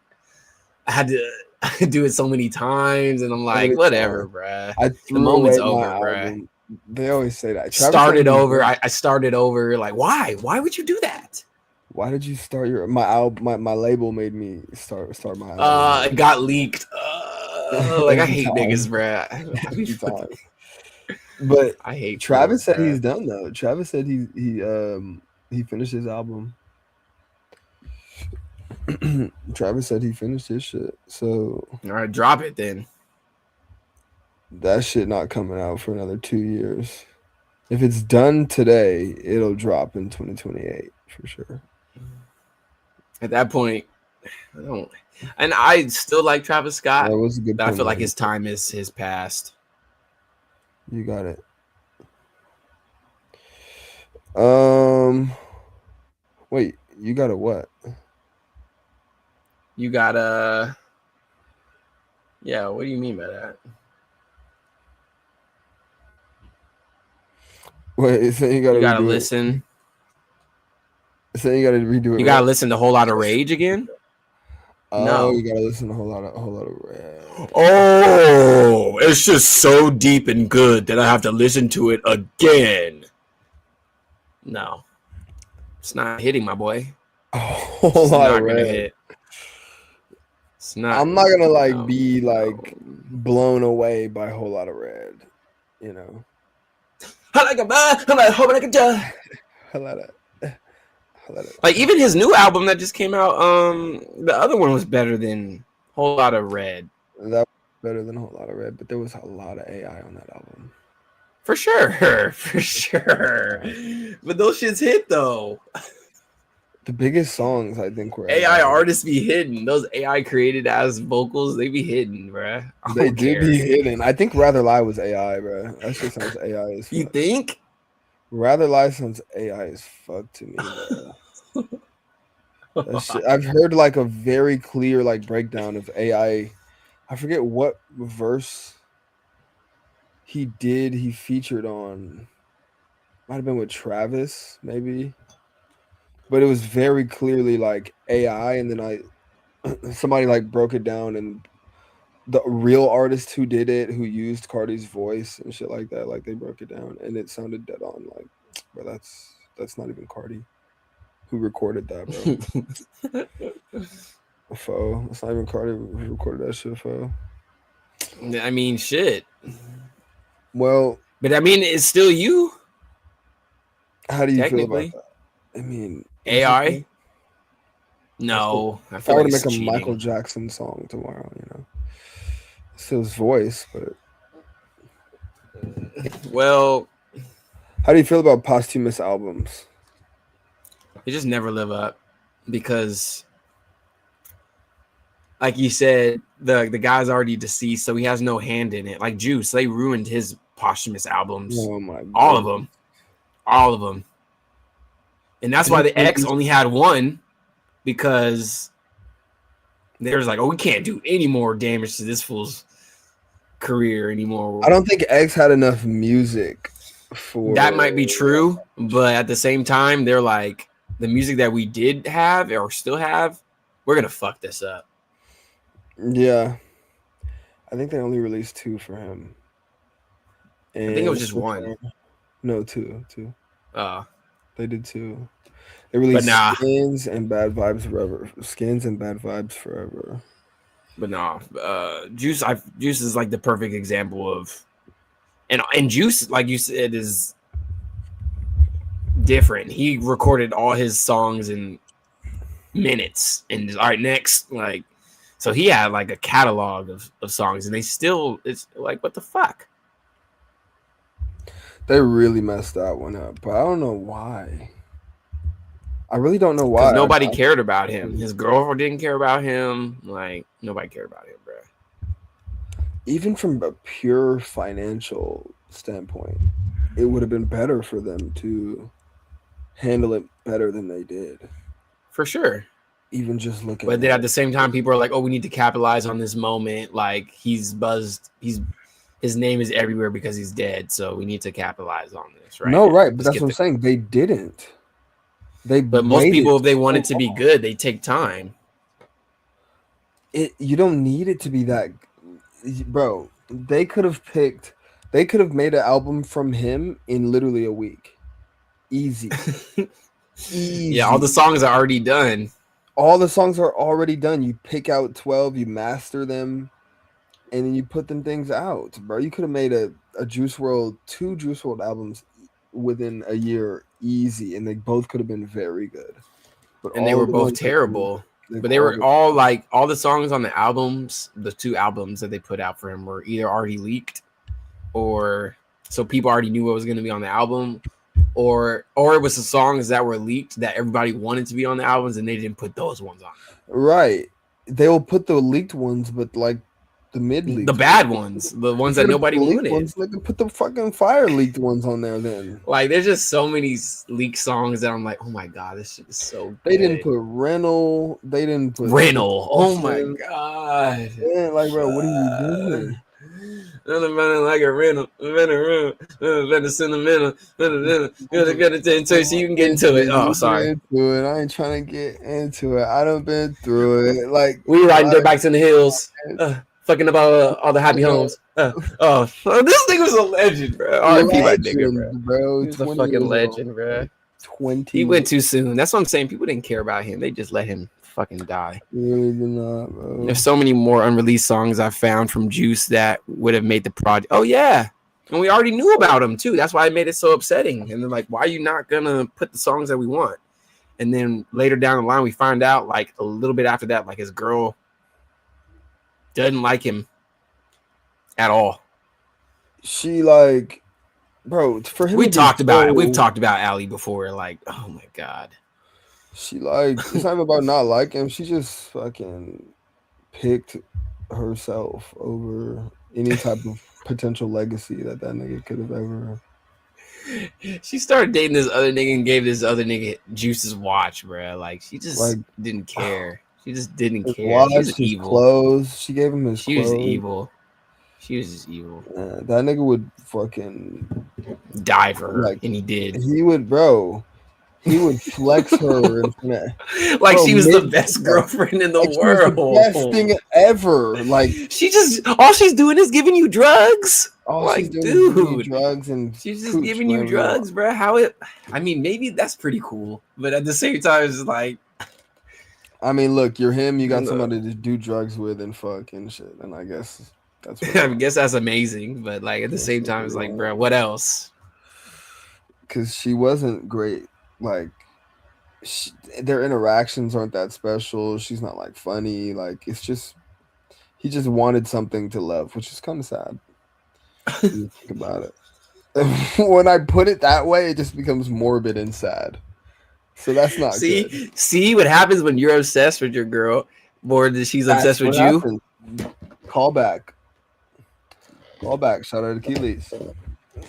I had to do it so many times, and I'm So like, many whatever, times. bruh. I The threw moment's away my over, bruh. album. They always say that. Travis said Started he's over. done. I started over. Like, why? Why would you do that? Why did you start your my album? My label made me start my album It over got leaked. Like I every hate niggas, time, bruh. I mean, every time. But I hate Travis fools, said he's bruh. done though. Travis said he finished his album. Travis said he finished his shit. So All right, drop it then. that shit not coming out for another 2 years. If it's done today, it'll drop in 2028 for sure. At that point, I don't. And I still like Travis Scott, That was a good but I point, feel like man. his time is past. You got it. Um, wait, you got a what? You gotta. Yeah, what do you mean by that? Wait, so you gotta You gotta redo it. listen. So you gotta redo it. You gotta What? listen to a whole lot of Rage again. Oh, No. you gotta listen to a whole lot of red. Oh, it's just so deep and good that I have to listen to it again. No, it's not hitting, my boy. A It's whole just lot of not gonna red. hit. It's not. I'm not gonna like No, be no. like blown away by a whole lot of red. You know, I like a man. I'm like hoping I can tell. a lot of, a lot of. Like even his new album that just came out, the other one was better than Whole Lot of Red. That was better than a whole lot of red, but there was a lot of AI on that album. For sure, for sure. But those shits hit though. The biggest songs I think were AI AI. artists be hidden. Those AI created as vocals, they be hidden, bruh. I They don't do care. be hidden. I think Rather Lie was AI, bro. That shit sounds AI as You fuck. think? Rather Lie sounds AI as fuck to me, bro. That shit. I've heard like a very clear like breakdown of AI. I forget what verse he did. He featured on. Might have been with Travis, maybe. But it was very clearly like AI, and then somebody like broke it down, and the real artist who did it, who used Cardi's voice and shit like that, like they broke it down, and it sounded dead on. Like, bro, that's not even Cardi who recorded that, bro. Fo, it's not even Cardi who recorded that shit, fo. I mean, shit. Well, But I mean, it's still you, how do you feel about technically. that? I mean, is it AI? though? No, I If I feel were like to it's make a Michael cheating. Jackson song tomorrow, it's still his voice, but Well, how do you feel about posthumous albums? they just never live up because, like you said, the guy's already deceased, so he has no hand in it. Like Juice, they ruined his posthumous albums, Oh my all of goodness. them, all of them, and that's Did why he the X release? only had one because they was like, oh, we can't do any more damage to this fool's career I anymore. don't think X had enough music That for might be true, but at the same time, they're like the music that we did have or still have, we're gonna fuck this up. yeah. I think they only released two for him. I think it was And just one. no, two. Uh, They did two. They but released nah, Skins and Bad Vibes Forever. Skins and Bad Vibes Forever. but nah. Juice is like the perfect example of, and Juice, like you said, is different. He recorded all his songs in minutes, and just, all right, next, like, so he had like a catalog of songs, and they still, it's like, what the fuck? They really messed that one up, but I don't know why. I really don't know Because why. nobody cared about him. His girlfriend didn't care about him. Like nobody cared about him, bro. Even from a pure financial standpoint, it would have been better for them to handle it better than they did. For sure. Even just looking But then at at it. the same time, people are like, "Oh, we need to capitalize on this moment. Like he's buzzed. His name is everywhere because he's dead. So we need to capitalize on this right No, now. right, but Let's that's what get I'm the." saying. They didn't. They But most waited people, if they want so it to be long. good, they take time. You don't need it to be that, bro. They could have made an album from him in literally a week. Easy. Yeah, all the Easy. songs are already done. All the songs are already done. You pick out 12, you master them, and then you put them things out, bro. You could have made a Juice World, two Juice World albums within a year easy, and they both could have been very good. But And they all were of the both ones that terrible. they've But they all were been all like all the songs on the albums, the two albums that they put out for him were either already leaked or so people already knew what was going to be on the album, or it was the songs that were leaked that everybody wanted to be on the albums and they didn't put those ones on right. They will put the leaked ones, but like the mid there. The leaked ones. bad ones, the ones If you're that gonna put nobody the leaked wanted. ones, they can put the fucking fire leaked ones on there. Then Like there's just so many leaked songs that I'm like, oh my god, this shit is so they didn't good. put rental. They didn't put Rental, oh my Austin. god. Yeah, like bro, what are you doing? Nothing better like a rental, better sentimental, better get it into it so you can get into it. Oh, You get sorry. into it. I ain't trying to get into it. I done been through it. Like, We riding dirt bikes in the hills, like fucking about all the happy homes. This thing was a legend, bro. R.I.P. my nigga, bro. legend, bro. He was a 20 fucking years old. legend, bro. 20 He went years. too soon. That's what I'm saying. People didn't care about him. They just let him fucking die. Really did not, bro. There's so many more unreleased songs I found from Juice that would have made the project. Oh yeah, and we already knew about him too. That's why it made it so upsetting. And they're like, why are you not gonna put the songs that we want? And then later down the line, we find out like a little bit after that, like his girl doesn't like him at all. She like, bro, for him We to be talked about it. We've so talked about Ali before. Like, oh my god. She like it's not even about not liking him. She just fucking picked herself over any type of potential legacy that nigga could have ever She started dating this other nigga and gave this other nigga Juice's watch, bro. Like she just like didn't care. She just didn't his care. She was watch, an his evil. clothes. She gave him his She was clothes. evil. She was just evil. That nigga would fucking Die for her, like and he did. he would, bro. He would flex her in front of Like bro she was the mid best girlfriend in the like she was the best world. thing ever. Like She just all she's doing is giving you drugs. all she's Like, doing is giving you dude, drugs and she's just cooch giving you whenever you want. drugs, bro. How it? I mean, maybe that's pretty cool, but at the same time, it's like, I mean, look, you're him. You got no. somebody to do drugs with and fuck and shit. And I guess that's what I it guess that's amazing, but like at the that's same what time, it it's like, was. bro, what else? Because she wasn't great. Like she, their interactions aren't that special. She's not like funny. Like it's just he just wanted something to love, which is kind of sad when you think about it. When I put it that way, it just becomes morbid and sad. So that's not good. See what happens when you're obsessed with your girl more than she's obsessed That's with what you. happens. Call back. Call back. Shout out to Keelys.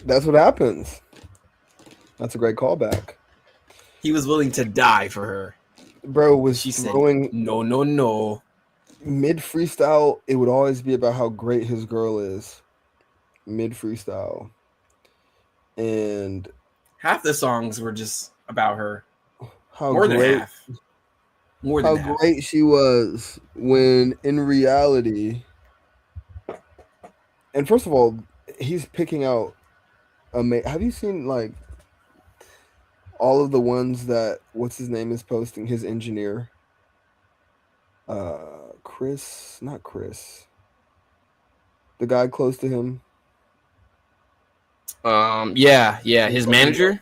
That's what happens. That's a great callback. He was willing to die for her. Bro was She said, throwing "No, no, no." mid freestyle. It would always be about how great his girl is. Mid freestyle. And Half the songs were just about her. how More than great half. More how than half. great she was when in reality. And first of all, he's picking out have you seen like all of the ones that what's his name is posting, his engineer? Chris, not Chris. The guy close to him. Yeah. His manager.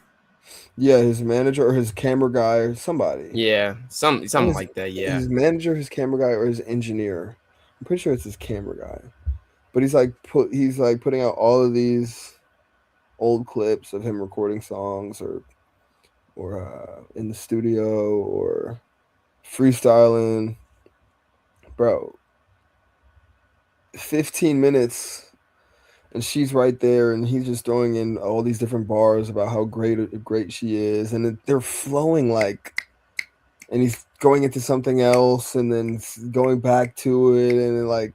Yeah, his manager or his camera guy or somebody. Yeah, something like that. Yeah. His manager, his camera guy, or his engineer. I'm pretty sure it's his camera guy. But he's like putting out all of these old clips of him recording songs or in the studio or freestyling. Bro, 15 minutes and she's right there and he's just throwing in all these different bars about how great she is and they're flowing like and he's going into something else and then going back to it and then, like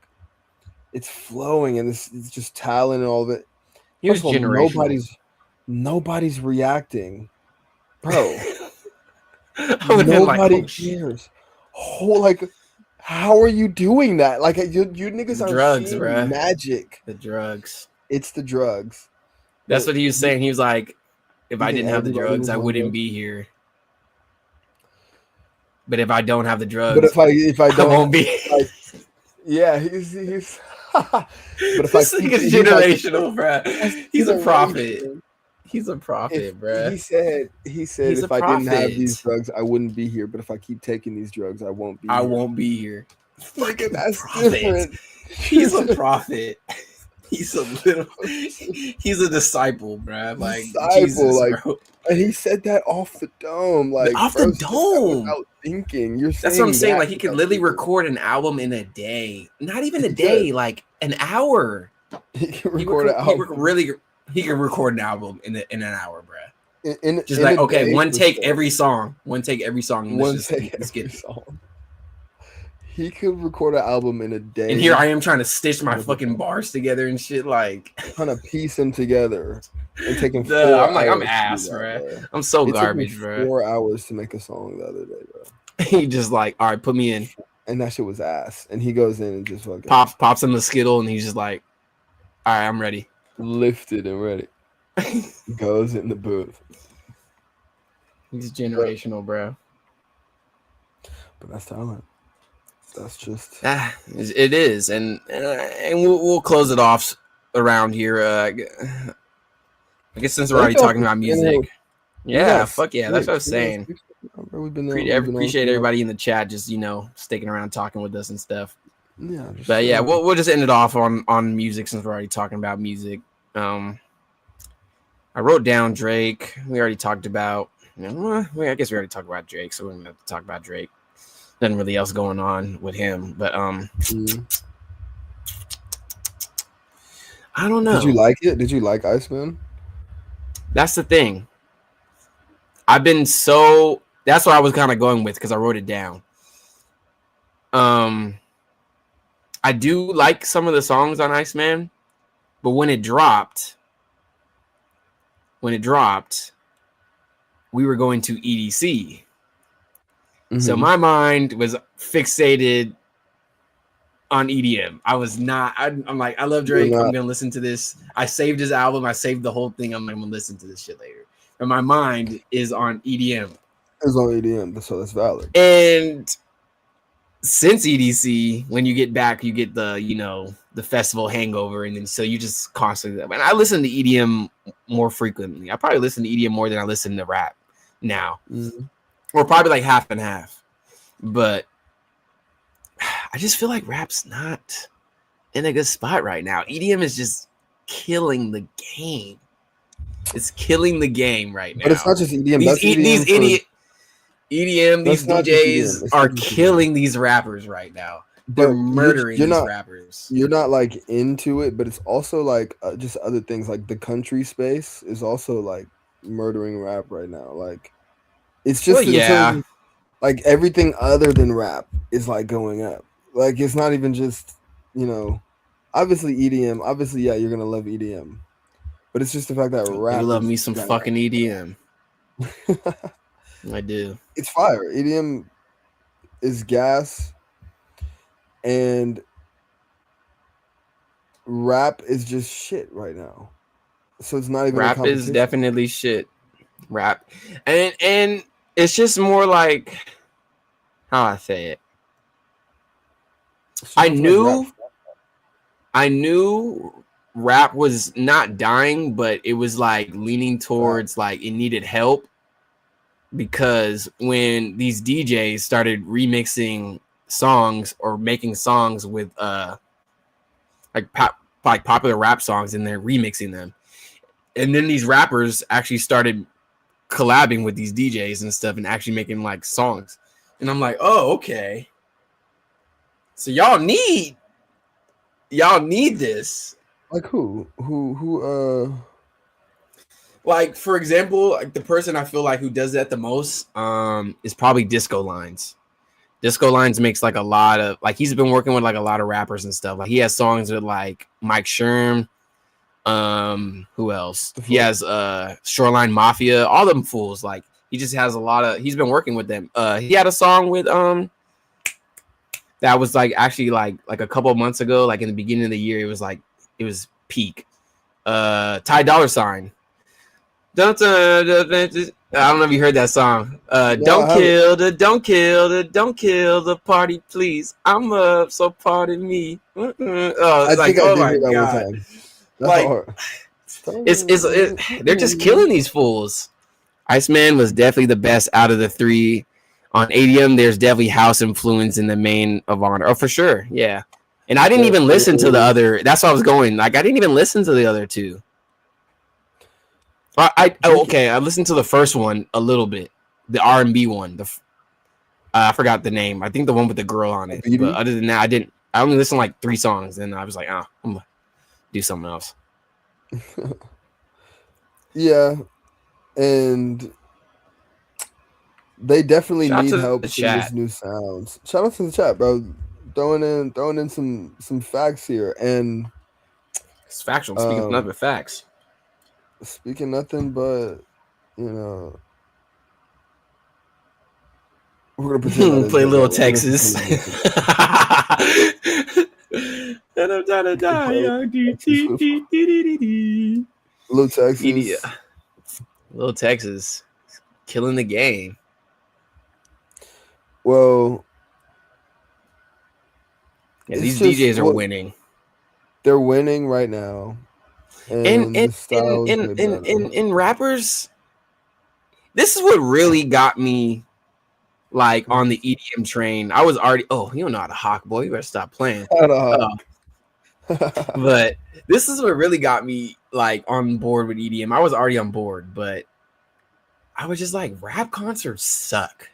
it's flowing and it's just talent and all of it. He was First of all, generational. nobody's reacting, bro. I would have been like, Nobody oh shit. cares. Like, how are you doing that? Like, you niggas The are drugs, seeing bruh. magic. The drugs. It's the drugs. That's But what he was saying. He was like, if you I think didn't have the everybody drugs, was I on wouldn't drugs? be here. But if I don't have the But drugs, if I I don't, won't be. like, yeah, he's. But if I This keep, nigga's he's like, generational, bruh. that's He's a prophet. generation. He's a If prophet, bruh. he said He's a if I didn't have prophet. these drugs, I wouldn't be here. But if I keep taking these drugs, I won't be I here. won't be here. Nigga, Fucking that's prophet. different. He's a prophet. He's a little. He's a disciple, bruh. Like Disciple, Jesus, like, bro. and he said that off the dome, like, Off the bro said that dome. without thinking. You're That's what I'm saying saying. that Like he could without literally thinking. record an album in a day. Not even a He could. day, like an hour. He can He record an album he can record an album in an hour, bruh. in Just in like a okay, day one for take sure. every song. One take every song. And One let's take get every it. song. He could record an album in a day. And here I am trying to stitch my fucking bars together and shit. Like trying to piece them together and taking 4 I'm like, I'm hours to do ass, that, bruh. bro. I'm so It took me garbage, bruh. 4 hours to make a song the other day, bro. He just like, all right, put me in. And that shit was ass. And he goes in and just fucking Pops him the skittle, and he's just like, all right, I'm ready. lifted and ready. Goes in the booth. He's generational, bro. But that's talent. That's just It is, and we'll close it off around here. I guess since we're already talking about music, yeah, fuck yeah, that's what I was saying. Appreciate everybody in the chat, just sticking around talking with us and stuff. Yeah, but yeah, we'll just end it off on music since we're already talking about music. I wrote down Drake. We already talked about Wait, I guess we already talked about Drake, so we're gonna have to talk about Drake. Nothing really else going on with him, but I don't Did you know. like it? Did you like Iceman? That's the thing. I've been so. That's what I was kind of going with because I wrote it down. Um, I do like some of the songs on Iceman, but when it dropped, we were going to EDC. So Mm-hmm. my mind was fixated on EDM. I was not. I'm like, I love You're Drake. I'm not. gonna listen to this. I saved his album. I saved the whole thing. I'm like, I'm gonna listen to this shit later. And my mind is on EDM. It's on EDM, so that's valid. And since EDC, when you get back, you get the the festival hangover, and then so you just constantly. And I listen to EDM more frequently. I probably listen to EDM more than I listen to rap now, or probably like half and half. But I just feel like rap's not in a good spot right now. EDM is just killing the game. It's killing the game right But it's now. not just EDM. These That's EDM these for. idiot EDM, these That's not just EDM. DJs It's are not just EDM. killing these rappers right now. They're But murdering you're these not. rappers. You're not like into it, but it's also like just other things. Like the country space is also like murdering rap right now. Like it's Well, just in terms yeah, of like everything other than rap is like going up. Like it's not even just you know, obviously EDM. Obviously, yeah, you're gonna love EDM, but it's just the fact that I do rap love is me some fucking EDM. I do. it's fire. EDM is gas, and rap is just shit right now. So it's not even a Rap is competition. definitely shit. Rap, and it's just more like how I say it. It's I just like rap. knew I knew rap was not dying, but it was like leaning towards like it needed help because when these DJs started remixing songs or making songs with like popular rap songs and they're remixing them. And then these rappers actually started collabing with these DJs and stuff and actually making like songs. And I'm like, "Oh, okay. So y'all need this." Like who Like for example, like the person I feel like who does that the most is probably Disco Lines. Disco Lines makes like a lot of like he's been working with like a lot of rappers and stuff. Like he has songs with like Mike Sherm, who else? the He fuck? has Shoreline Mafia, all them fools. Like he just has a lot of he's been working with them. He had a song with that was like actually like a couple of months ago, like in the beginning of the year, it was peak. Ty Dollar Sign. I don't know if you heard that song. No, I haven't. Don't kill the party, please. I'm up, so pardon me. Oh, I like think I oh did my hear that one god, time. That's like hard. they're just killing these fools. Iceman was definitely the best out of the three. On ADM, there's definitely house influence in the main of honor. Oh, for sure, yeah. And I didn't There even listen to the is. other. That's why I was going. Like I didn't even listen to the other two. Drake. Okay. I listened to the first one a little bit, the R&B one. I forgot the name. I think the one with the girl on it. But BD. other than that, I didn't. I only listened to like 3 songs, and I was like, I'm gonna do something else. Yeah, and they definitely Shout out need to help the from this chat. new sounds. Shout out to the chat, bro. Throwing in some facts here, and It's factual. Speaking of nothing um, but facts. speaking nothing but you know, we're gonna pretend that Play is Little we're gonna Texas. pretend that is And I'm trying to die, young. Little Yeah. Texas. Little Texas killing the game. Well, Yeah, it's these just DJs are what winning. they're winning right now, And and and the and styles and get and, better. and, and rappers, this is what really got me like on the EDM train. I was already you don't know how to hawk, boy. You better stop playing. Uh, but this is what really got me like on board with EDM. I was already on board, but I was just like, rap concerts suck.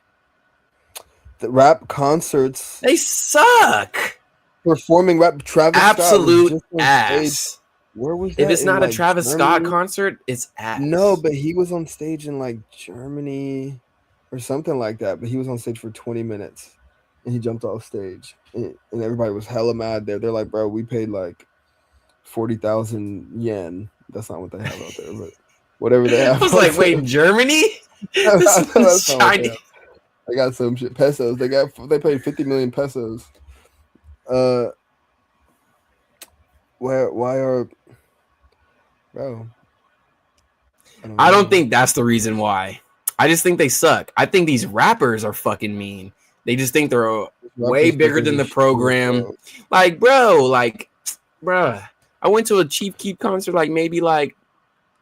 The rap concerts They suck. performing rap. Travis Scott was Absolute just on stage. ass. Where was If that? it's In not a like Travis Scott Germany? concert, it's No, ass. but he was on stage in like Germany or something like that. But he was on stage for 20 minutes and he jumped off stage and everybody was hella mad there. They're like, bro, we paid like 40,000 yen. That's not what they have out there, but whatever they I have was out like, there. wait, Germany? This That's one's not what they Chinese. have. They got some shit pesos. They paid 50 million pesos. Uh, why are bro? I don't Know. think that's the reason why. I just think they suck. I think these rappers are fucking mean. They just think they're way Rappers think bigger they're than the just shit, program. bro. Like, bruh. I went to a Chief Keef concert like maybe like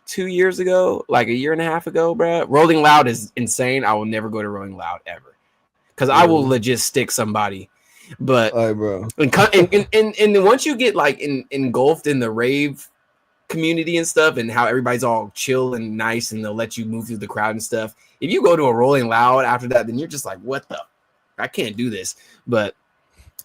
2 years ago, like a year and a half ago, bruh. Rolling Loud is insane. I will never go to Rolling Loud ever. Because I will Really? legit stick somebody. But All right, bro. and once you get like engulfed in the rave community and stuff and how everybody's all chill and nice and they'll let you move through the crowd and stuff, if you go to a Rolling Loud after that, then you're just like, what the, I can't do this. But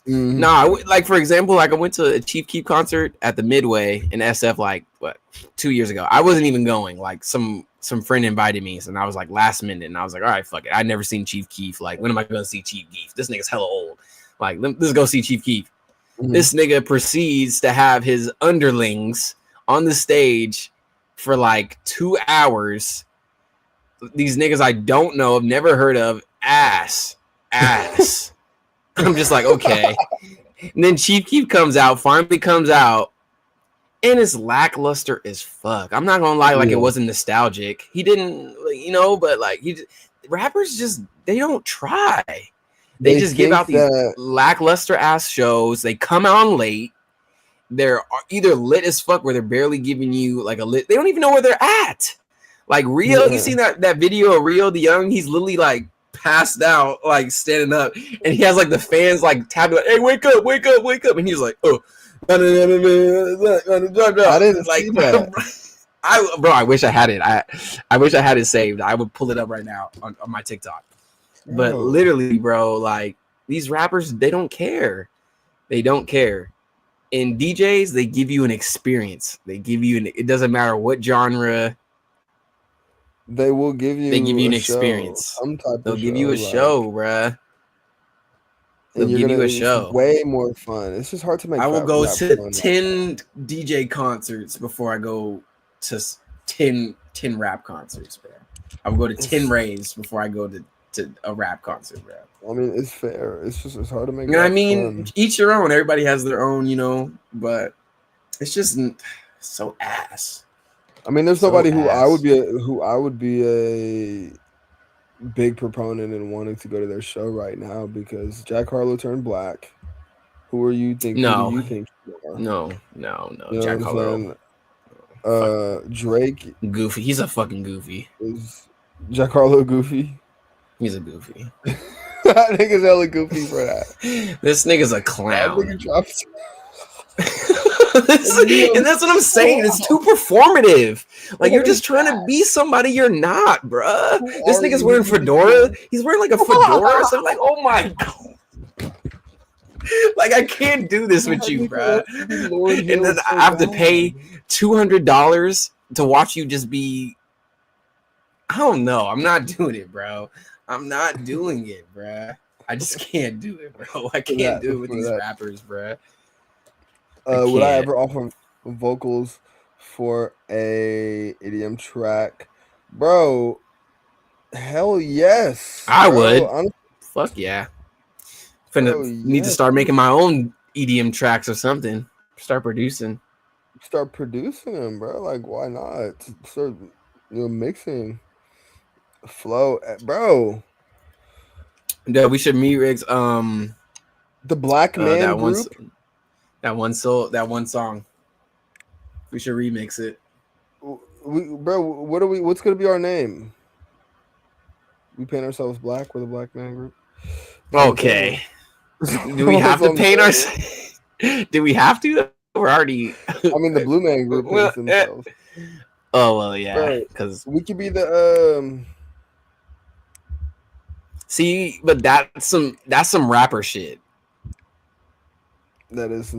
like for example, like I went to a Chief Keef concert at the Midway in SF like what 2 years ago. I wasn't even going. Like some friend invited me, and I was like last minute, and I was like, all right, fuck it. I'd never seen Chief Keef. Like, when am I gonna see Chief Keef? This nigga's hella old. Like, let's go see Chief Keef. This nigga proceeds to have his underlings on the stage for like 2 hours. These niggas I don't know, have never heard of. Ass. I'm just like, okay. And then Chief Keef finally comes out, and it's lackluster as fuck. I'm not gonna lie, like it wasn't nostalgic. He didn't, but like rappers just, they don't try. They just give out these lackluster ass shows. They come out late. They're either lit as fuck where they're barely giving you like a lit. They don't even know where they're at. Like Rio, you seen that video of Rio the Young? He's literally like passed out, like standing up, and he has like the fans like tapping, like, "Hey, wake up!" And he's like, "Oh, I didn't see that." I wish I had it. I wish I had it saved. I would pull it up right now on my TikTok. But literally, bro, like these rappers, they don't care. They don't care. And DJs, they give you an experience. They give you it doesn't matter what genre. They will give you. They give you an experience. They'll give you a show, bruh. They'll give you a show. Way more fun. It's just hard to make. I will go to 10 DJ concerts before I go to 10 rap concerts, bro. I will go to 10 raves before I go to a rap concert, bro. I mean, it's fair. It's hard to make. You know what I mean? Fun. Each your own. Everybody has their own, but it's just so ass. I mean, there's nobody who I would be a big proponent in wanting to go to their show right now because Jack Harlow turned black. Who are you thinking? No. Who do you think you are? No. You know Jack Harlow. Drake. Goofy. He's a fucking goofy. Is Jack Harlow goofy? He's a goofy. That nigga's hella goofy for that. This nigga's a clown. That nigga drops. And that's what I'm saying. It's too performative. Like you're just trying to be somebody you're not, bruh. This nigga's wearing fedora. He's wearing like a fedora or something. Like, oh my god. Like I can't do this with you, bruh. And then I have to pay $200 to watch you just be. I don't know. I'm not doing it, bro. I'm not doing it, bruh. I just can't do it, bro. I can't do it with these rappers, bruh. Would I ever offer vocals for a EDM track, bro? Hell yes, I would. Fuck yeah. Need to start making my own EDM tracks or something. Start producing them, bro. Like, why not? Start mixing flow, bro. Yeah, we should remix the Black Man group. That one song. We should remix it. Bro, what's gonna be our name? We paint ourselves black. We're the Black Man group. Okay. Do we have to paint ourselves? Do we have to? We're already. I mean, the Blue Man group paints themselves. Oh well, yeah. Because we could be the See, but that's some rapper shit. That is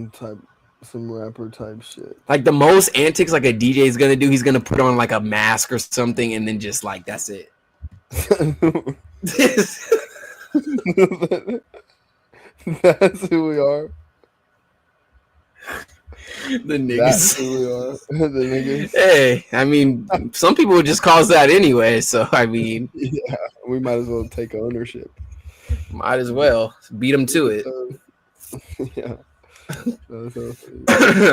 some rapper type shit. Like the most antics like a DJ is gonna do, he's gonna put on like a mask or something, and then just like that's it. That's who we are. The niggas. That's who we are. The niggas. Hey, I mean, some people would just call us that anyway. So I mean, yeah, we might as well take ownership. Might as well beat them to it. Yeah.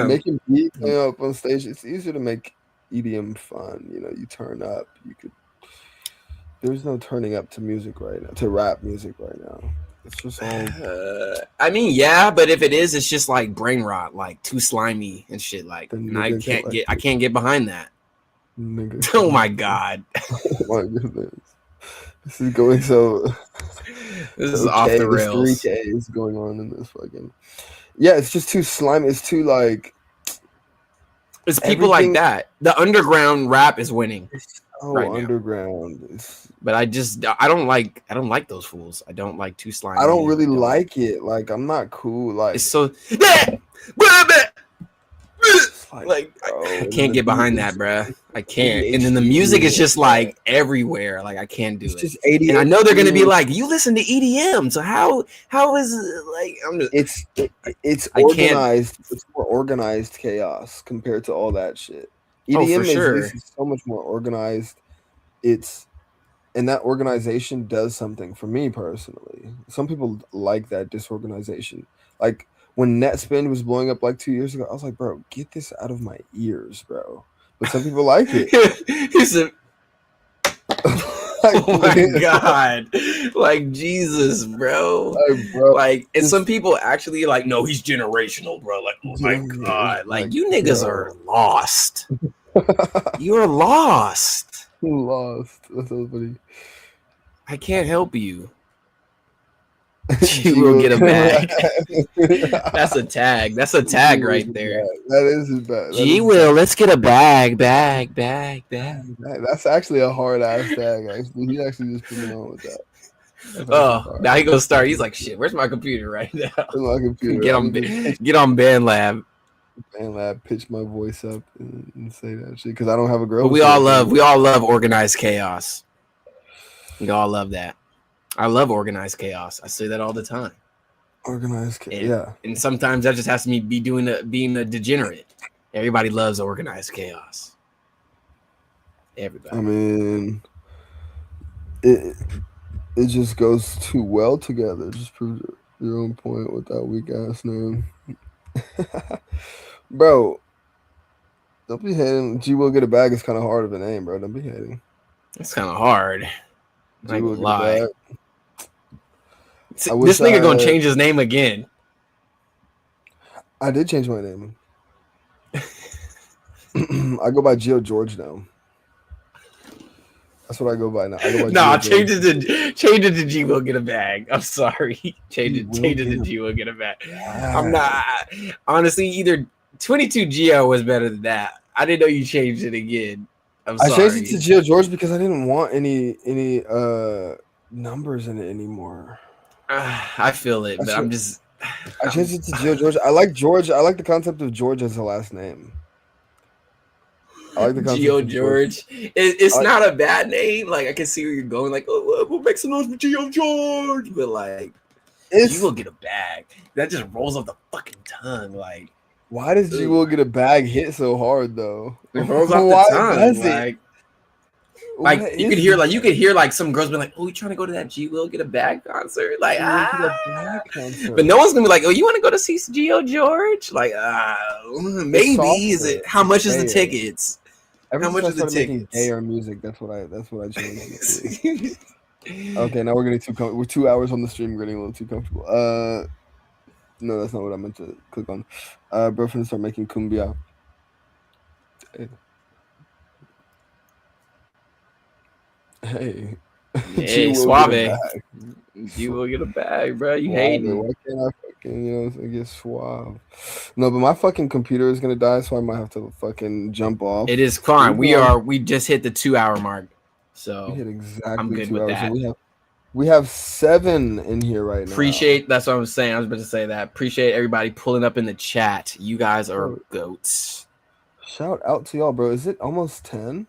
Making beats up on stage, it's easier to make EDM fun. You know, you turn up. There's no turning up to music right now, to rap music right now. It's just all. I mean, yeah, but if it is, it's just like brain rot, like too slimy and shit. Like, and I can't get behind that. Oh my god! Oh my goodness, this is going so. This is off the rails. 3K is going on in this fucking. Yeah, it's just too slimy. It's too like. It's people like that. The underground rap is winning. Right underground. But I don't like those fools. I don't like too slimy. I don't really like it. Like I'm not cool. Like it's so. Like I can't get behind that, bruh. I can't. And then the music is just like everywhere. Like I can't do it. Just 80. And I know they're gonna be like, you listen to EDM, so how is it like? I'm just. It's organized. It's more organized chaos compared to all that shit. EDM is so much more organized. And that organization does something for me personally. Some people like that disorganization. Like when Netspin was blowing up like 2 years ago, I was like, bro, get this out of my ears, bro. But some people like it. Oh my god. Like Jesus, bro. Like and some people actually like, no, he's generational, bro. Like, oh my god. Like you niggas are lost. You're lost. Lost. That's so funny. I can't help you. You will get a bag. That's a tag. That's a tag right there. That is his bag. G will, let's get a bag. That's actually a hard ass tag. Actually, he actually just put me on with that. Now he gonna start. He's like, shit. Where's my computer right now? My computer. Get on BandLab. BandLab, pitch my voice up and say that shit because I don't have a girl. But we all love organized chaos. We all love that. I love organized chaos. I say that all the time. Organized chaos. Yeah. And sometimes that just has to be being a degenerate. Everybody loves organized chaos. Everybody. I mean, it just goes too well together. Just prove your own point with that weak ass name. Bro, don't be hating. G will get a bag is kind of hard of a name, bro. Don't be hating. It's kind of hard. G will lie. This nigga gonna change his name again. I did change my name. I go by Geo George now. That's what I go by now. Change it to G will get a bag. I'm sorry. Change it to G will get a bag. Yeah. I'm not honestly either 22 Geo was better than that. I didn't know you changed it again. I'm sorry. I changed it to Geo George because I didn't want any numbers in it anymore. I feel it, but I'm just. I changed it to Geo George. I like George. I like the concept of George as a last name. I like the concept Geo George. It's not a bad name. Like I can see where you're going. Like, oh, we'll make some noise for Geo George, but like, you will get a bag. That just rolls off the fucking tongue. Like, why does G will get a bag hit so hard though? It rolls off the tongue. Like you could hear some girls be like, "Oh, you trying to go to that G will get a bag concert?" Like, but no one's gonna be like, "Oh, you want to go to see Geo George?" Like, maybe is it? How much is the tickets? How much is the tickets? AR music. That's what I changed. Okay, now we're getting too comfortable. We're 2 hours on the stream, getting a little too comfortable. No, that's not what I meant to click on. Bro, finna start making cumbia. Hey, Suave. You will get a bag, bro. You hating? Why can't I fucking get suave? No, but my fucking computer is gonna die, so I might have to fucking jump off. It is fine. We just hit the 2 hour mark, so we hit exactly I'm good 2 with hours. that. So We have 7 in here right now. That's what I was saying. I was about to say that. Appreciate everybody pulling up in the chat. You guys are Bro, goats. shout out to y'all, bro. Is it almost 10?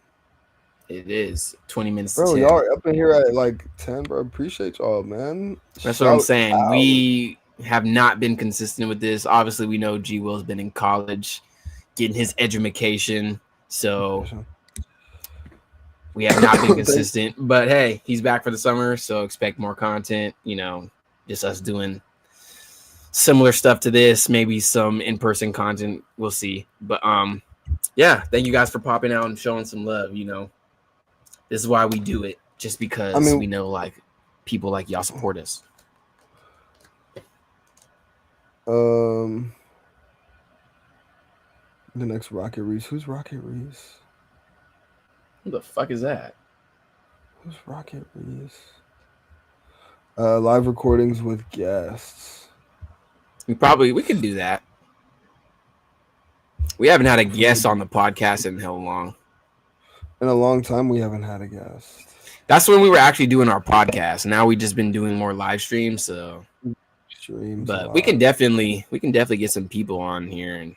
It is 20 minutes to Bro, 10. y'all are up in here at like 10, bro. Appreciate y'all, man. That's what I'm Shout saying. out. We have not been consistent with this. Obviously, we know G Will's been in college, getting his education. So we have not been consistent. But hey, he's back for the summer, so expect more content. Just us doing similar stuff to this, maybe some in-person content. We'll see. But yeah, thank you guys for popping out and showing some love. This is why we do it, just because we know like people like y'all support us. The next Rocket Reese. Who's Rocket Reese? Who the fuck is that? Who's Rocket Reese? Live recordings with guests. We could do that. We haven't had a guest on the podcast in how long? In a long time, we haven't had a guest. That's when we were actually doing our podcast. Now we just been doing more live streams. So, but we can definitely get some people on here and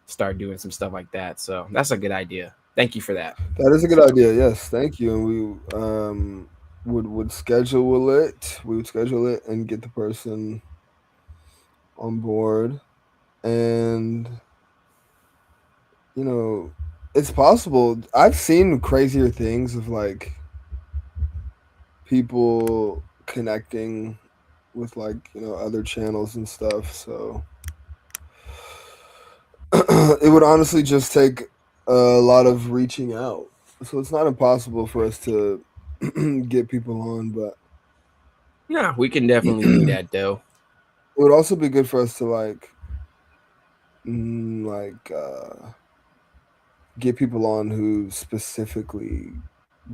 start doing some stuff like that. So that's a good idea. Thank you for that. That is a good idea. Yes, thank you. And we would schedule it. We would schedule it and get the person on board. And it's possible. I've seen crazier things of like people connecting with like other channels and stuff. So it would honestly just take a lot of reaching out. So it's not impossible for us to get people on, but yeah, we can definitely do that though. It would also be good for us to get people on who specifically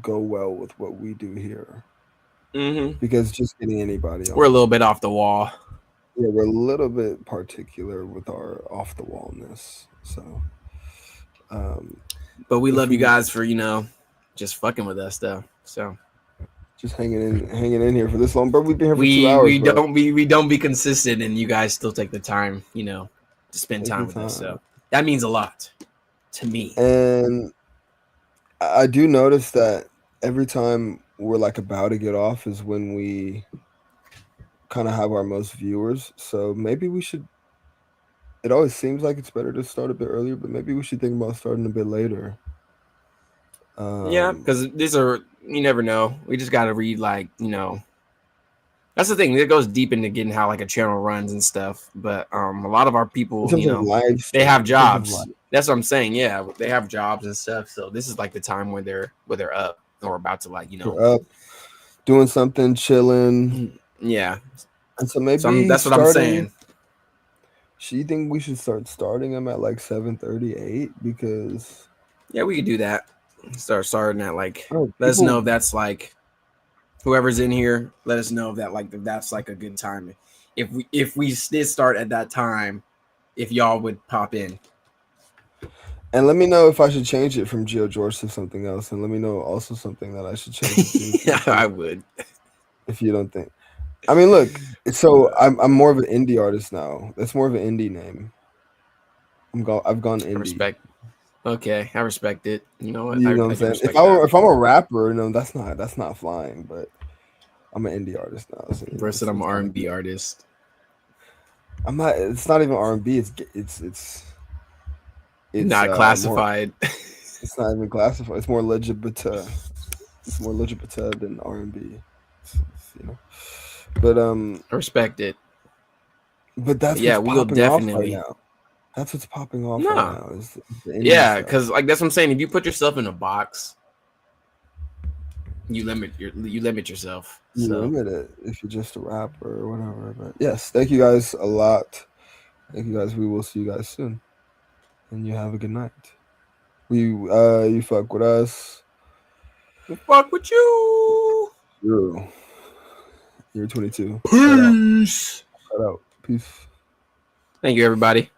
go well with what we do here. Mm-hmm. Because just getting anybody on, we're a little bit off the wall. Yeah, we're a little bit particular with our off the wallness. So, but we love you guys for just fucking with us though. So just hanging in here for this long, but we've been here for 2 hours. We don't be consistent, and you guys still take the time, to spend time with us. So that means a lot to me. And I do notice that every time we're like about to get off is when we kind of have our most viewers. So maybe we should. It always seems like it's better to start a bit earlier, but maybe we should think about starting a bit later. Yeah, because you never know. We just got to read that's the thing. It goes deep into getting how like a channel runs and stuff. But a lot of our people, they have jobs. That's what I'm saying. Yeah, they have jobs and stuff. So this is like the time when they're up or about to they're up, doing something, chilling. Yeah, and so maybe that's what I'm saying. Do you think we should starting them at like 7:38? Because we could do that. Start starting at let us know if that's like whoever's in here. Let us know if that's like a good time. If we did start at that time, if y'all would pop in. And let me know if I should change it from Geo George to something else. And let me know also something that I should change it to. Yeah, I would. If you don't think. I mean, look. So I'm more of an indie artist now. That's more of an indie name. I've gone indie. Respect. Okay, I respect it. You know what? You know what I'm saying? If I'm a rapper, that's not flying. But I'm an indie artist now. So First, I'm an R&B artist. I'm not. It's not even R&B. It's not classified. It's not even classified. It's more legible. It's more legible than R&B. But I respect it. But that's we will definitely. Right now. That's what's popping off right now. Is because that's what I'm saying. If you put yourself in a box, you limit yourself. You limit it if you're just a rapper or whatever. But yes, thank you guys a lot. Thank you guys. We will see you guys soon, and you have a good night. You fuck with us. We fuck with you. You're 22. Peace. Shout out. Peace. Thank you, everybody.